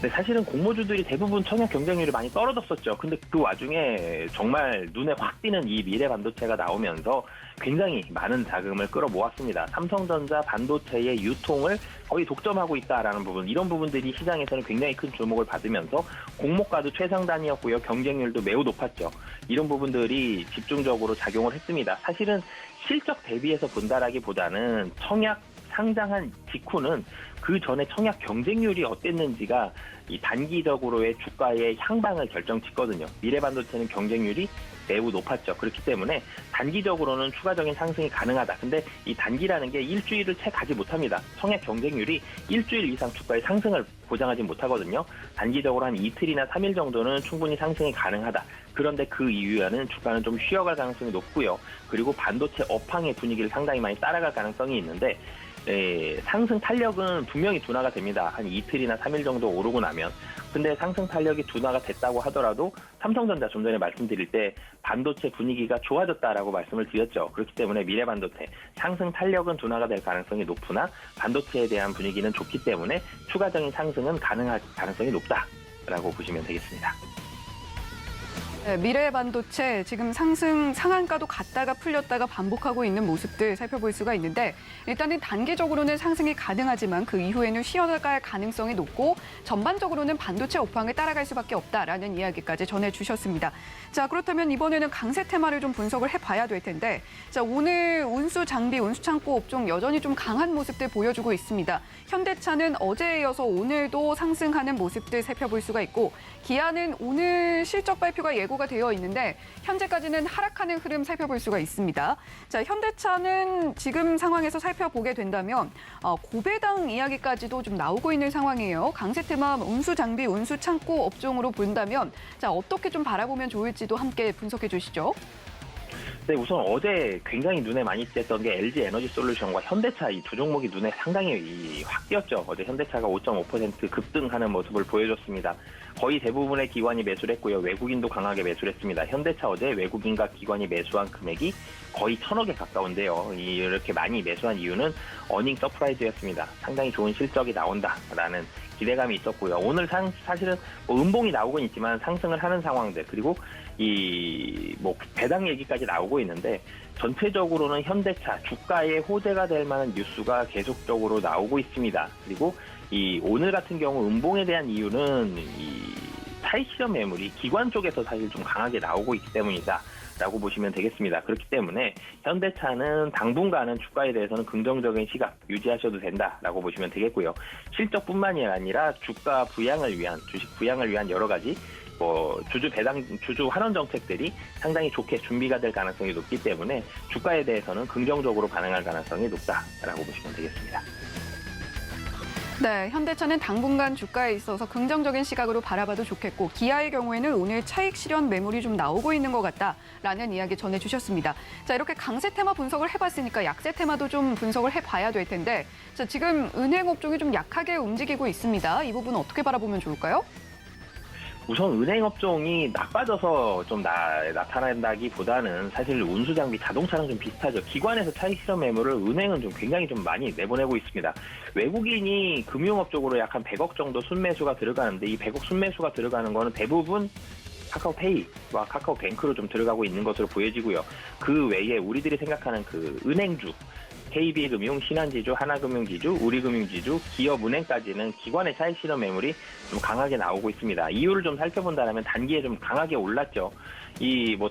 네, 사실은 공모주들이 대부분 청약 경쟁률이 많이 떨어졌었죠. 근데 그 와중에 정말 눈에 확 띄는 이 미래 반도체가 나오면서 굉장히 많은 자금을 끌어모았습니다. 삼성전자 반도체의 유통을 거의 독점하고 있다라는 부분, 이런 부분들이 시장에서는 굉장히 큰 주목을 받으면서 공모가도 최상단이었고요. 경쟁률도 매우 높았죠. 이런 부분들이 집중적으로 작용을 했습니다. 사실은 실적 대비해서 본다라기보다는 청약 상장한 직후는 그 전에 청약 경쟁률이 어땠는지가 이 단기적으로의 주가의 향방을 결정짓거든요. 미래반도체는 경쟁률이 매우 높았죠. 그렇기 때문에 단기적으로는 추가적인 상승이 가능하다. 근데 이 단기라는 게 일주일을 채 가지 못합니다. 청약 경쟁률이 일주일 이상 주가의 상승을 보장하지 못하거든요. 단기적으로 한 이틀이나 3일 정도는 충분히 상승이 가능하다. 그런데 그 이후에는 주가는 좀 쉬어갈 가능성이 높고요. 그리고 반도체 업황의 분위기를 상당히 많이 따라갈 가능성이 있는데 상승 탄력은 분명히 둔화가 됩니다. 한 이틀이나 3일 정도 오르고 나면. 근데 상승 탄력이 둔화가 됐다고 하더라도 삼성전자 좀 전에 말씀드릴 때 반도체 분위기가 좋아졌다라고 말씀을 드렸죠. 그렇기 때문에 미래 반도체 상승 탄력은 둔화가 될 가능성이 높으나 반도체에 대한 분위기는 좋기 때문에 추가적인 상승은 가능할 가능성이 높다라고 보시면 되겠습니다. 네, 미래반도체 지금 상한가도 갔다가 풀렸다가 반복하고 있는 모습들 살펴볼 수가 있는데 일단은 단기적으로는 상승이 가능하지만 그 이후에는 쉬어갈 가능성이 높고 전반적으로는 반도체 업황을 따라갈 수밖에 없다라는 이야기까지 전해주셨습니다. 자, 그렇다면 이번에는 강세 테마를 좀 분석을 해봐야 될 텐데 자, 오늘 운수 장비, 운수 창고 업종 여전히 좀 강한 모습들 보여주고 있습니다. 현대차는 어제에 이어서 오늘도 상승하는 모습들 살펴볼 수가 있고 기아는 오늘 실적 발표가 예고가 되어 있는데 현재까지는 하락하는 흐름 살펴볼 수가 있습니다. 자, 현대차는 지금 상황에서 살펴보게 된다면 고배당 이야기까지도 좀 나오고 있는 상황이에요. 강세 테마 운수 장비, 운수 창고 업종으로 본다면 자, 어떻게 좀 바라보면 좋을지도 함께 분석해 주시죠. 네, 우선 어제 굉장히 눈에 많이 띄었던 게 LG 에너지 솔루션과 현대차 이 두 종목이 눈에 상당히 확 띄었죠. 어제 현대차가 5.5% 급등하는 모습을 보여줬습니다. 거의 대부분의 기관이 매수를 했고요. 외국인도 강하게 매수를 했습니다. 현대차 어제 외국인과 기관이 매수한 금액이 거의 1,000억에 가까운데요. 이렇게 많이 매수한 이유는 어닝 서프라이즈였습니다. 상당히 좋은 실적이 나온다라는 기대감이 있었고요. 오늘 사실은 음봉이 나오곤 있지만 상승을 하는 상황들, 그리고 배당 얘기까지 나오고 있는데 전체적으로는 현대차 주가에 호재가 될 만한 뉴스가 계속적으로 나오고 있습니다. 그리고 오늘 같은 경우 음봉에 대한 이유는 차익 실현 매물이 기관 쪽에서 사실 좀 강하게 나오고 있기 때문이다. 라고 보시면 되겠습니다. 그렇기 때문에 현대차는 당분간은 주가에 대해서는 긍정적인 시각 유지하셔도 된다라고 보시면 되겠고요. 실적뿐만이 아니라 주가 부양을 위한, 주식 부양을 위한 여러 가지 주주 환원 정책들이 상당히 좋게 준비가 될 가능성이 높기 때문에 주가에 대해서는 긍정적으로 반응할 가능성이 높다라고 보시면 되겠습니다. 네, 현대차는 당분간 주가에 있어서 긍정적인 시각으로 바라봐도 좋겠고 기아의 경우에는 오늘 차익 실현 매물이 좀 나오고 있는 것 같다라는 이야기 전해주셨습니다. 자, 이렇게 강세 테마 분석을 해봤으니까 약세 테마도 좀 분석을 해봐야 될 텐데 자, 지금 은행 업종이 좀 약하게 움직이고 있습니다. 이 부분은 어떻게 바라보면 좋을까요? 우선 은행 업종이 나빠져서 좀 나타난다기보다는 사실 운수장비, 자동차랑 좀 비슷하죠. 기관에서 차익 실현 매물을 은행은 좀 굉장히 좀 많이 내보내고 있습니다. 외국인이 금융업 쪽으로 약 한 100억 정도 순매수가 들어가는데 이 100억 순매수가 들어가는 거는 대부분 카카오페이와 카카오뱅크로 좀 들어가고 있는 것으로 보여지고요. 그 외에 우리들이 생각하는 그 은행주, KB금융, 신한지주, 하나금융지주, 우리금융지주, 기업은행까지는 기관의 차익 실현 매물이 좀 강하게 나오고 있습니다. 이유를 좀 살펴본다면 단기에 좀 강하게 올랐죠.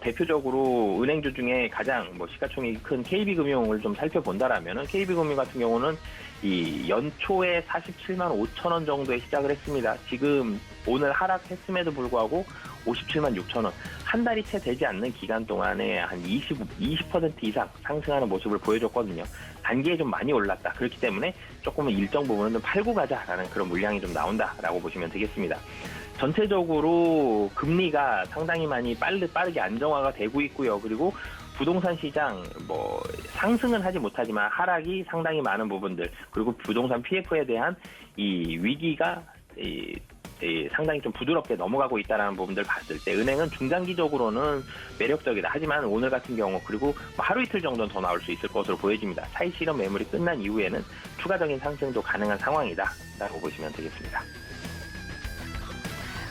대표적으로 은행주 중에 가장 시가총액이 큰 KB금융을 좀 살펴본다면은 KB금융 같은 경우는 이 연초에 47만 5천 원 정도에 시작을 했습니다. 지금 오늘 하락했음에도 불구하고 57만 6천 원. 한 달이 채 되지 않는 기간 동안에 한 20% 이상 상승하는 모습을 보여줬거든요. 단기에 좀 많이 올랐다. 그렇기 때문에 조금은 일정 부분은 좀 팔고 가자라는 그런 물량이 좀 나온다라고 보시면 되겠습니다. 전체적으로 금리가 상당히 많이 빠르게 안정화가 되고 있고요. 그리고 부동산 시장 상승은 하지 못하지만 하락이 상당히 많은 부분들, 그리고 부동산 PF에 대한 이 위기가 상당히 좀 부드럽게 넘어가고 있다는 부분들 봤을 때 은행은 중장기적으로는 매력적이다. 하지만 오늘 같은 경우 그리고 하루 이틀 정도는 더 나올 수 있을 것으로 보여집니다. 차익 실현 매물이 끝난 이후에는 추가적인 상승도 가능한 상황이다라고 보시면 되겠습니다.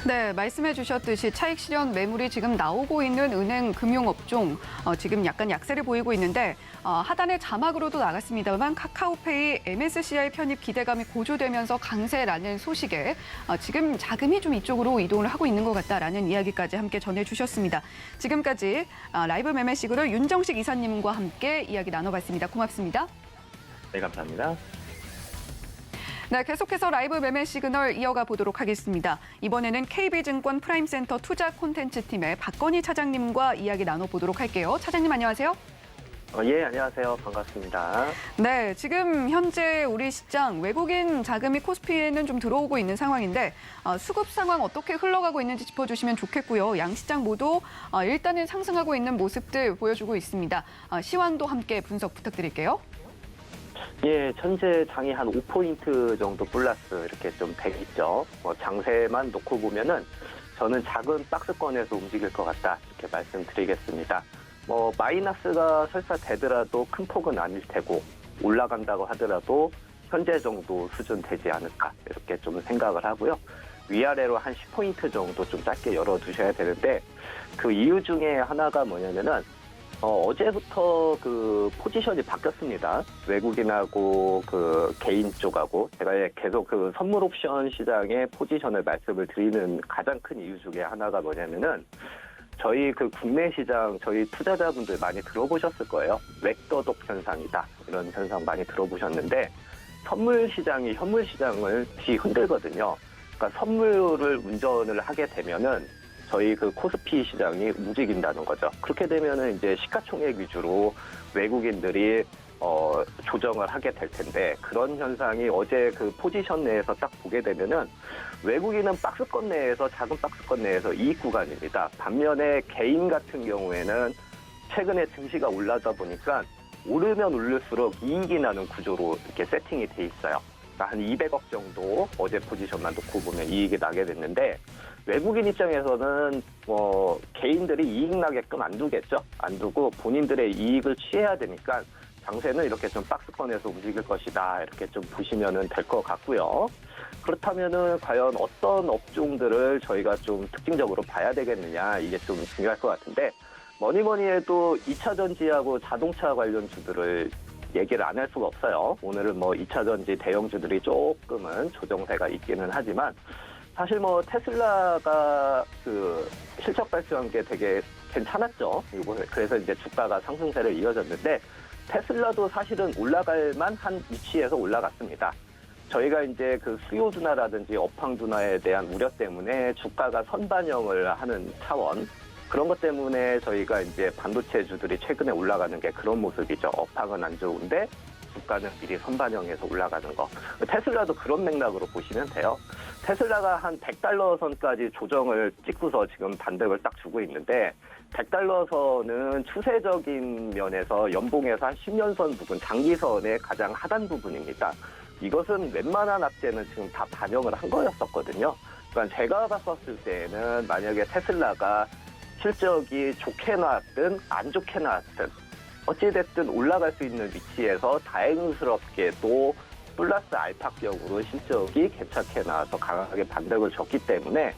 네, 말씀해 주셨듯이 차익 실현 매물이 지금 나오고 있는 은행 금융업종 지금 약간 약세를 보이고 있는데 하단의 자막으로도 나갔습니다만 카카오페이 MSCI 편입 기대감이 고조되면서 강세라는 소식에 지금 자금이 좀 이쪽으로 이동을 하고 있는 것 같다라는 이야기까지 함께 전해주셨습니다. 지금까지 라이브 매매 시그널 윤정식 이사님과 함께 이야기 나눠봤습니다. 고맙습니다. 네, 감사합니다. 네, 계속해서 라이브 매매 시그널 이어가 보도록 하겠습니다. 이번에는 KB증권 프라임센터 투자 콘텐츠 팀의 박건희 차장님과 이야기 나눠보도록 할게요. 차장님 안녕하세요. 예, 안녕하세요. 반갑습니다. 네, 지금 현재 우리 시장 외국인 자금이 코스피에는 좀 들어오고 있는 상황인데 수급 상황 어떻게 흘러가고 있는지 짚어주시면 좋겠고요. 양 시장 모두 일단은 상승하고 있는 모습들 보여주고 있습니다. 시황도 함께 분석 부탁드릴게요. 예, 현재 장이 한 5포인트 정도 플러스 이렇게 좀 돼 있죠. 장세만 놓고 보면은 저는 작은 박스권에서 움직일 것 같다 이렇게 말씀드리겠습니다. 마이너스가 설사 되더라도 큰 폭은 아닐 테고 올라간다고 하더라도 현재 정도 수준 되지 않을까 이렇게 좀 생각을 하고요. 위아래로 한 10포인트 정도 좀 짧게 열어두셔야 되는데 그 이유 중에 하나가 뭐냐면은 어제부터 그 포지션이 바뀌었습니다. 외국인하고 그 개인 쪽하고 제가 계속 그 선물 옵션 시장의 포지션을 말씀을 드리는 가장 큰 이유 중에 하나가 뭐냐면은 저희 그 국내 시장 저희 투자자분들 많이 들어보셨을 거예요. 웹더독 현상이다. 이런 현상 많이 들어보셨는데 선물 시장이 현물 시장을 뒤흔들거든요. 그러니까 선물을 운전을 하게 되면은 저희 그 코스피 시장이 움직인다는 거죠. 그렇게 되면은 이제 시가총액 위주로 외국인들이 조정을 하게 될 텐데 그런 현상이 어제 그 포지션 내에서 딱 보게 되면은 외국인은 박스권 내에서 작은 박스권 내에서 이익 구간입니다. 반면에 개인 같은 경우에는 최근에 증시가 올라다 보니까 오르면 오를수록 이익이 나는 구조로 이렇게 세팅이 돼 있어요. 그러니까 한 200억 정도 어제 포지션만 놓고 보면 이익이 나게 됐는데 외국인 입장에서는 개인들이 이익 나게끔 안 두겠죠. 안 두고 본인들의 이익을 취해야 되니까 장세는 이렇게 좀 박스권에서 움직일 것이다. 이렇게 좀 보시면 될 것 같고요. 그렇다면은 과연 어떤 업종들을 저희가 좀 특징적으로 봐야 되겠느냐 이게 좀 중요할 것 같은데 뭐니 해도 2차 전지하고 자동차 관련주들을 얘기를 안 할 수가 없어요. 오늘은 2차 전지 대형주들이 조금은 조정세가 있기는 하지만 사실 테슬라가 그 실적 발표한 게 되게 괜찮았죠. 그래서 이제 주가가 상승세를 이어졌는데 테슬라도 사실은 올라갈 만한 위치에서 올라갔습니다. 저희가 이제 그 수요 둔화라든지 업황 둔화에 대한 우려 때문에 주가가 선반영을 하는 차원, 그런 것 때문에 저희가 이제 반도체주들이 최근에 올라가는 게 그런 모습이죠. 업황은 안 좋은데 주가는 미리 선반영해서 올라가는 거. 테슬라도 그런 맥락으로 보시면 돼요. 테슬라가 한 $100 선까지 조정을 찍고서 지금 반등을 딱 주고 있는데, $100 선은 추세적인 면에서 연봉에서 한 10년 선 부분, 장기선의 가장 하단 부분입니다. 이것은 웬만한 악재는 지금 다 반영을 한 거였었거든요. 그러니까 제가 봤었을 때는 만약에 테슬라가 실적이 좋게 나왔든 안 좋게 나왔든 어찌됐든 올라갈 수 있는 위치에서 다행스럽게도 플러스 알파격으로 실적이 괜찮게 나와서 강하게 반등을 줬기 때문에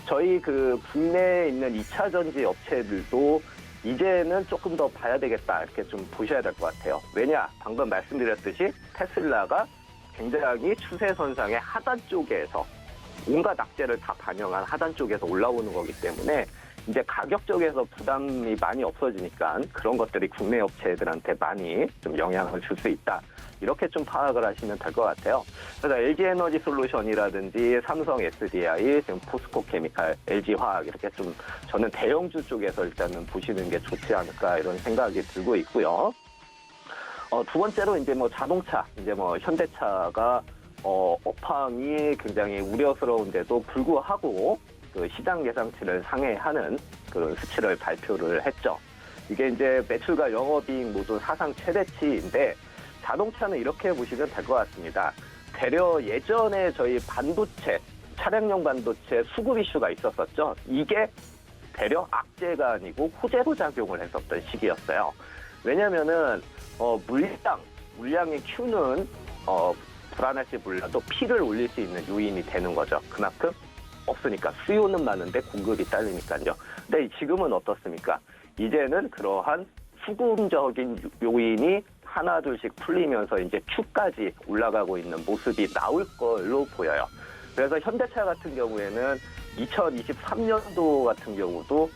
저희 그 국내에 있는 2차 전지 업체들도 이제는 조금 더 봐야 되겠다, 이렇게 좀 보셔야 될 것 같아요. 왜냐? 방금 말씀드렸듯이 테슬라가 굉장히 추세선상의 하단 쪽에서 온갖 악재를 다 반영한 하단 쪽에서 올라오는 거기 때문에 이제 가격 쪽에서 부담이 많이 없어지니까 그런 것들이 국내 업체들한테 많이 좀 영향을 줄 수 있다. 이렇게 좀 파악을 하시면 될 것 같아요. 그래서 LG에너지 솔루션이라든지 삼성 SDI, 지금 포스코케미칼, LG화학 이렇게 좀 저는 대형주 쪽에서 일단은 보시는 게 좋지 않을까 이런 생각이 들고 있고요. 두 번째로 이제 뭐 자동차, 이제 뭐 현대차가 업황이 굉장히 우려스러운데도 불구하고 그 시장 예상치를 상회하는 그런 수치를 발표를 했죠. 이게 이제 매출과 영업이익 모두 사상 최대치인데, 자동차는 이렇게 보시면 될 것 같습니다. 대려 예전에 저희 반도체, 차량용 반도체 수급 이슈가 있었었죠. 이게 대려 악재가 아니고 호재로 작용을 했었던 시기였어요. 왜냐면은 물량의 Q는 불안할지 몰라도 P를 올릴 수 있는 요인이 되는 거죠. 그만큼 없으니까 수요는 많은데 공급이 딸리니까요. 근데 지금은 어떻습니까? 이제는 그러한 수급적인 요인이 하나 둘씩 풀리면서 이제 Q까지 올라가고 있는 모습이 나올 걸로 보여요. 그래서 현대차 같은 경우에는 2023년도 같은 경우도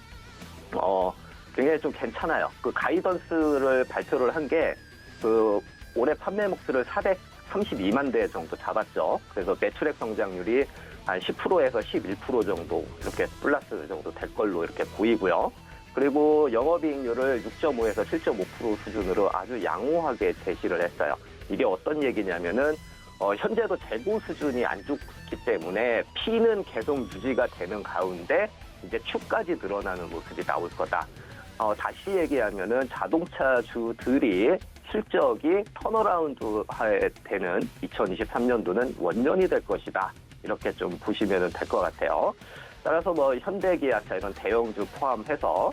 굉장히 좀 괜찮아요. 그 가이던스를 발표를 한 게 그 올해 판매 목수를 432만 대 정도 잡았죠. 그래서 매출액 성장률이 한 10%에서 11% 정도 이렇게 플러스 정도 될 걸로 이렇게 보이고요. 그리고 영업이익률을 6.5에서 7.5% 수준으로 아주 양호하게 제시를 했어요. 이게 어떤 얘기냐면은 현재도 재고 수준이 안 좋기 때문에 P는 계속 유지가 되는 가운데 이제 Q까지 늘어나는 모습이 나올 거다. 다시 얘기하면은 자동차주들이 실적이 턴어라운드 되는 2023년도는 원년이 될 것이다. 이렇게 좀 보시면 될 것 같아요. 따라서 뭐 현대기아차 이런 대형주 포함해서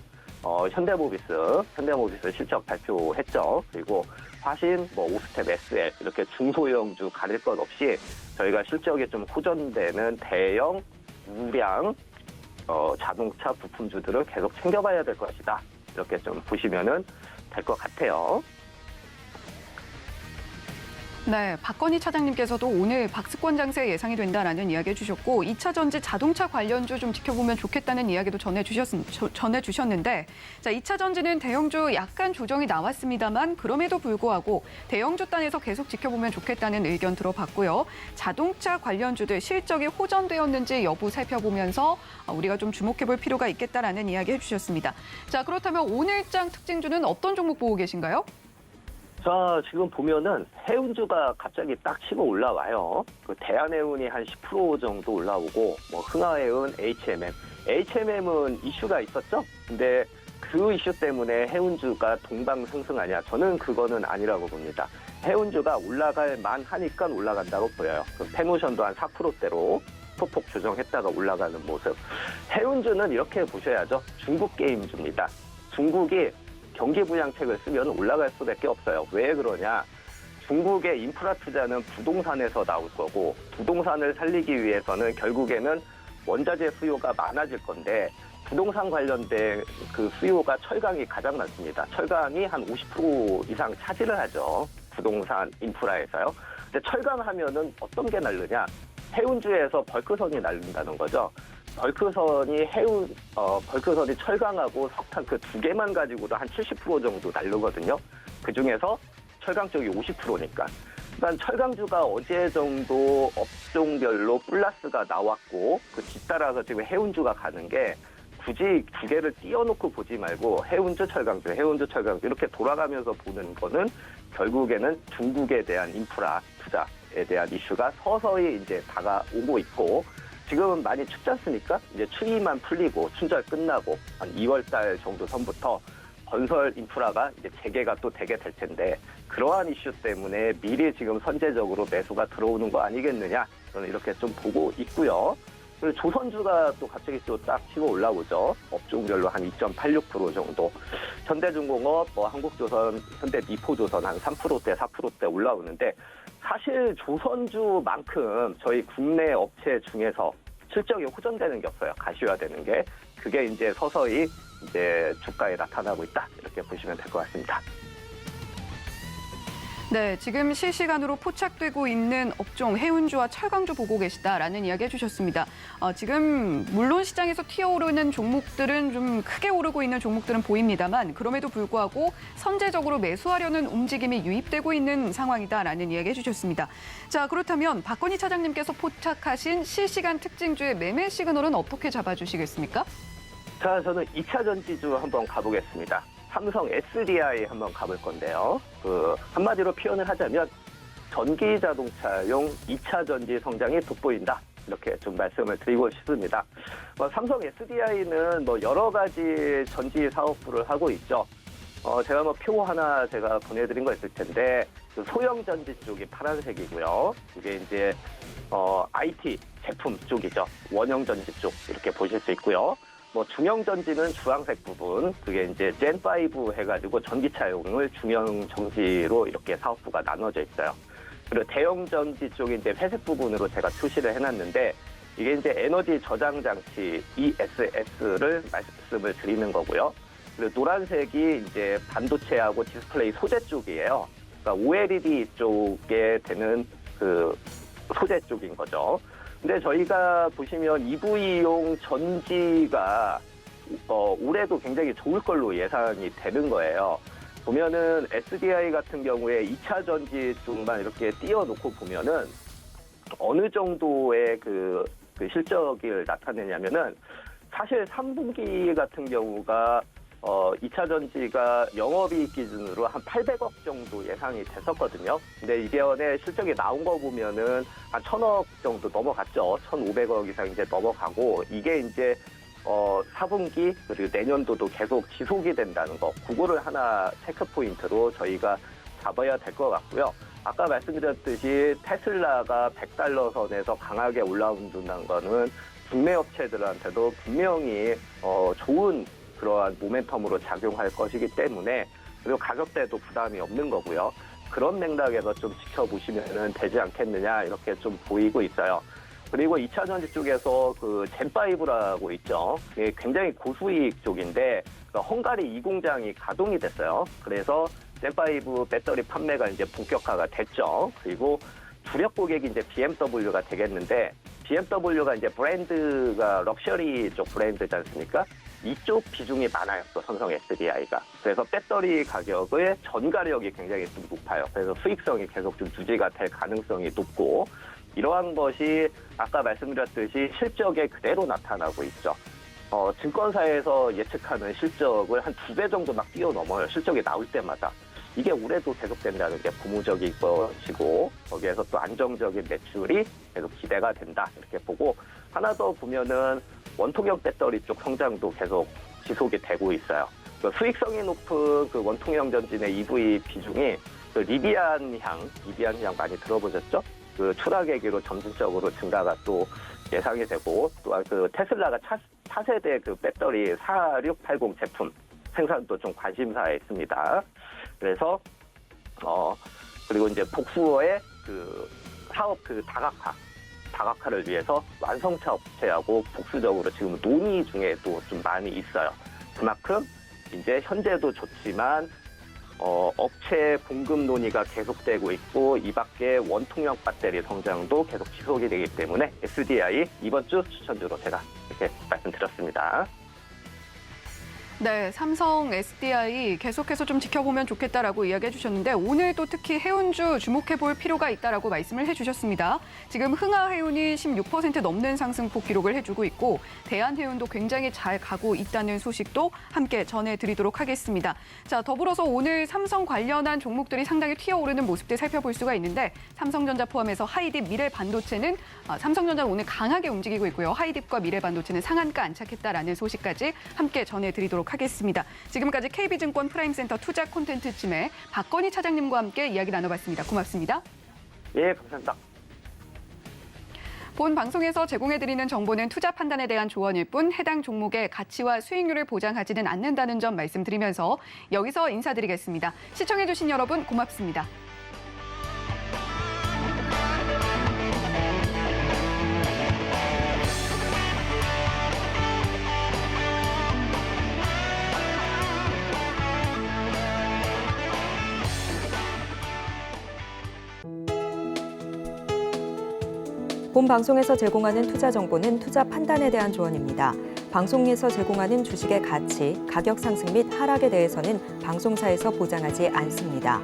현대모비스 실적 발표했죠. 그리고 화신, 뭐 오스텝, SL 이렇게 중소형주 가릴 것 없이 저희가 실적이 좀 호전되는 대형 우량 자동차 부품주들을 계속 챙겨봐야 될 것이다. 이렇게 좀 보시면은 될 것 같아요. 네, 박건희 차장님께서도 오늘 박스권 장세 예상이 된다라는 이야기 해주셨고 2차 전지 자동차 관련주 좀 지켜보면 좋겠다는 이야기도 전해주셨는데, 자, 2차 전지는 대형주 약간 조정이 나왔습니다만 그럼에도 불구하고 대형주 단에서 계속 지켜보면 좋겠다는 의견 들어봤고요. 자동차 관련주들 실적이 호전되었는지 여부 살펴보면서 우리가 좀 주목해볼 필요가 있겠다라는 이야기 해주셨습니다. 자, 그렇다면 오늘장 특징주는 어떤 종목 보고 계신가요? 자, 지금 보면은 해운주가 갑자기 딱 치고 올라와요. 그 대한해운이 한 10% 정도 올라오고, 뭐 흥하해운, HMM은 이슈가 있었죠. 근데 그 이슈 때문에 해운주가 동방승승하냐? 저는 그거는 아니라고 봅니다. 해운주가 올라갈 만하니까 올라간다고 보여요. 그 페노션도 한 4%대로 소폭 조정했다가 올라가는 모습. 해운주는 이렇게 보셔야죠. 중국 게임주입니다. 중국이 경기부양책을 쓰면 올라갈 수밖에 없어요. 왜 그러냐? 중국의 인프라 투자는 부동산에서 나올 거고, 부동산을 살리기 위해서는 결국에는 원자재 수요가 많아질 건데, 부동산 관련된 그 수요가 철강이 가장 많습니다. 철강이 한 50% 이상 차지를 하죠. 부동산 인프라에서요. 근데 철강하면은 어떤 게 날르냐? 해운주에서 벌크선이 날린다는 거죠. 벌크선이 철강하고 석탄 그 두 개만 가지고도 한 70% 정도 날르거든요. 그 중에서 철강 쪽이 50%니까. 그러니까 철강주가 어제 정도 업종별로 플러스가 나왔고 그 뒤따라서 지금 해운주가 가는 게 굳이 두 개를 띄워놓고 보지 말고 해운주, 철강주 이렇게 돌아가면서 보는 거는 결국에는 중국에 대한 인프라 투자에 대한 이슈가 서서히 이제 다가오고 있고 지금은 많이 춥지 않습니까? 이제 추위만 풀리고 춘절 끝나고 한 2월 달 정도 선부터 건설 인프라가 이제 재개가 또 되게 될 텐데 그러한 이슈 때문에 미리 지금 선제적으로 매수가 들어오는 거 아니겠느냐 저는 이렇게 좀 보고 있고요. 그리고 조선주가 또 갑자기 또 딱 치고 올라오죠. 업종별로 한 2.86% 정도. 현대중공업, 한국조선, 현대미포조선 한 3%대, 4%대 올라오는데 사실 조선주만큼 저희 국내 업체 중에서 실적이 호전되는 게 없어요. 가시화되는 게. 그게 이제 서서히 이제 주가에 나타나고 있다. 이렇게 보시면 될 것 같습니다. 네, 지금 실시간으로 포착되고 있는 업종 해운주와 철강주 보고 계시다라는 이야기 해주셨습니다. 지금 물론 시장에서 튀어오르는 종목들은 좀 크게 오르고 있는 종목들은 보입니다만 그럼에도 불구하고 선제적으로 매수하려는 움직임이 유입되고 있는 상황이다라는 이야기 해주셨습니다. 자, 그렇다면 박건희 차장님께서 포착하신 실시간 특징주의 매매 시그널은 어떻게 잡아주시겠습니까? 자, 저는 2차 전지주 한번 가보겠습니다. 삼성 SDI 한번 가볼 건데요. 한마디로 표현을 하자면 전기 자동차용 2차 전지 성장이 돋보인다. 이렇게 좀 말씀을 드리고 싶습니다. 삼성 SDI는 여러 가지 전지 사업부를 하고 있죠. 제가 표 하나 제가 보내드린 거 있을 텐데 소형 전지 쪽이 파란색이고요. 이게 이제 IT 제품 쪽이죠. 원형 전지 쪽 이렇게 보실 수 있고요. 중형 전지는 주황색 부분, 그게 이제 젠5 해가지고 전기차용을 중형 전지로 이렇게 사업부가 나눠져 있어요. 그리고 대형 전지 쪽이 이제 회색 부분으로 제가 표시를 해놨는데, 이게 이제 에너지 저장 장치 ESS를 말씀을 드리는 거고요. 그리고 노란색이 이제 반도체하고 디스플레이 소재 쪽이에요. 그러니까 OLED 쪽에 되는 그 소재 쪽인 거죠. 근데 저희가 보시면 EV용 전지가 올해도 굉장히 좋을 걸로 예상이 되는 거예요. 보면은 SDI 같은 경우에 2차 전지 쪽만 이렇게 띄워놓고 보면은 어느 정도의 그 실적을 나타내냐면은 사실 3분기 같은 경우가 2차 전지가 영업이익 기준으로 한 800억 정도 예상이 됐었거든요. 근데 이번에 실적이 나온 거 보면은 한 1000억 정도 넘어갔죠. 1500억 이상 이제 넘어가고, 이게 이제 4분기 그리고 내년도도 계속 지속이 된다는 거, 그거를 하나 체크 포인트로 저희가 잡아야 될 것 같고요. 아까 말씀드렸듯이 테슬라가 $100 선에서 강하게 올라온다는 거는 국내 업체들한테도 분명히 좋은 그러한 모멘텀으로 작용할 것이기 때문에, 그리고 가격대도 부담이 없는 거고요. 그런 맥락에서 좀 지켜보시면 되지 않겠느냐 이렇게 좀 보이고 있어요. 그리고 2차 전지 쪽에서 그 젠5라고 있죠. 이게 굉장히 고수익 쪽인데 헝가리 이 공장이 가동이 됐어요. 그래서 젠5 배터리 판매가 이제 본격화가 됐죠. 그리고 주력 고객이 이제 BMW가 되겠는데, BMW가 이제 브랜드가 럭셔리 쪽 브랜드지 않습니까? 이쪽 비중이 많아요, 또 삼성 SDI가. 그래서 배터리 가격의 전가력이 굉장히 좀 높아요. 그래서 수익성이 계속 좀 유지가 될 가능성이 높고, 이러한 것이 아까 말씀드렸듯이 실적에 그대로 나타나고 있죠. 증권사에서 예측하는 실적을 한 2배 정도 막 뛰어넘어요, 실적이 나올 때마다. 이게 올해도 계속된다는 게 고무적인 것이고, 거기에서 또 안정적인 매출이 계속 기대가 된다 이렇게 보고, 하나 더 보면은 원통형 배터리 쪽 성장도 계속 지속이 되고 있어요. 수익성이 높은 그 원통형 전진의 EV 비중이 그 리비안향 많이 들어보셨죠? 그 추락계기로 점진적으로 증가가 또 예상이 되고, 또한 그 테슬라가 차세대 그 배터리 4680 제품 생산도 좀 관심사에 있습니다. 그래서 그리고 이제 복수어의 그 사업 그 다각화를 위해서 완성차 업체하고 복수적으로 지금 논의 중에도 좀 많이 있어요. 그만큼 이제 현재도 좋지만 업체 공급 논의가 계속되고 있고, 이 밖에 원통형 배터리 성장도 계속 지속이 되기 때문에 SDI 이번 주 추천주로 제가 이렇게 말씀드렸습니다. 네, 삼성 SDI 계속해서 좀 지켜보면 좋겠다라고 이야기해 주셨는데 오늘도 특히 해운주 주목해 볼 필요가 있다라고 말씀을 해주셨습니다. 지금 흥하해운이 16% 넘는 상승폭 기록을 해주고 있고 대한해운도 굉장히 잘 가고 있다는 소식도 함께 전해드리도록 하겠습니다. 자, 더불어서 오늘 삼성 관련한 종목들이 상당히 튀어오르는 모습들 살펴볼 수가 있는데 삼성전자 포함해서 하이딥, 미래반도체는 삼성전자는 오늘 강하게 움직이고 있고요. 하이딥과 미래반도체는 상한가 안착했다라는 소식까지 함께 전해드리도록 하겠습니다. 지금까지 KB증권 프라임센터 투자 콘텐츠팀의 박건희 차장님과 함께 이야기 나눠봤습니다. 고맙습니다. 예, 감사합니다. 본 방송에서 제공해드리는 정보는 투자 판단에 대한 조언일 뿐 해당 종목의 가치와 수익률을 보장하지는 않는다는 점 말씀드리면서 여기서 인사드리겠습니다. 시청해주신 여러분 고맙습니다. 본 방송에서 제공하는 투자 정보는 투자 판단에 대한 조언입니다. 방송에서 제공하는 주식의 가치, 가격 상승 및 하락에 대해서는 방송사에서 보장하지 않습니다.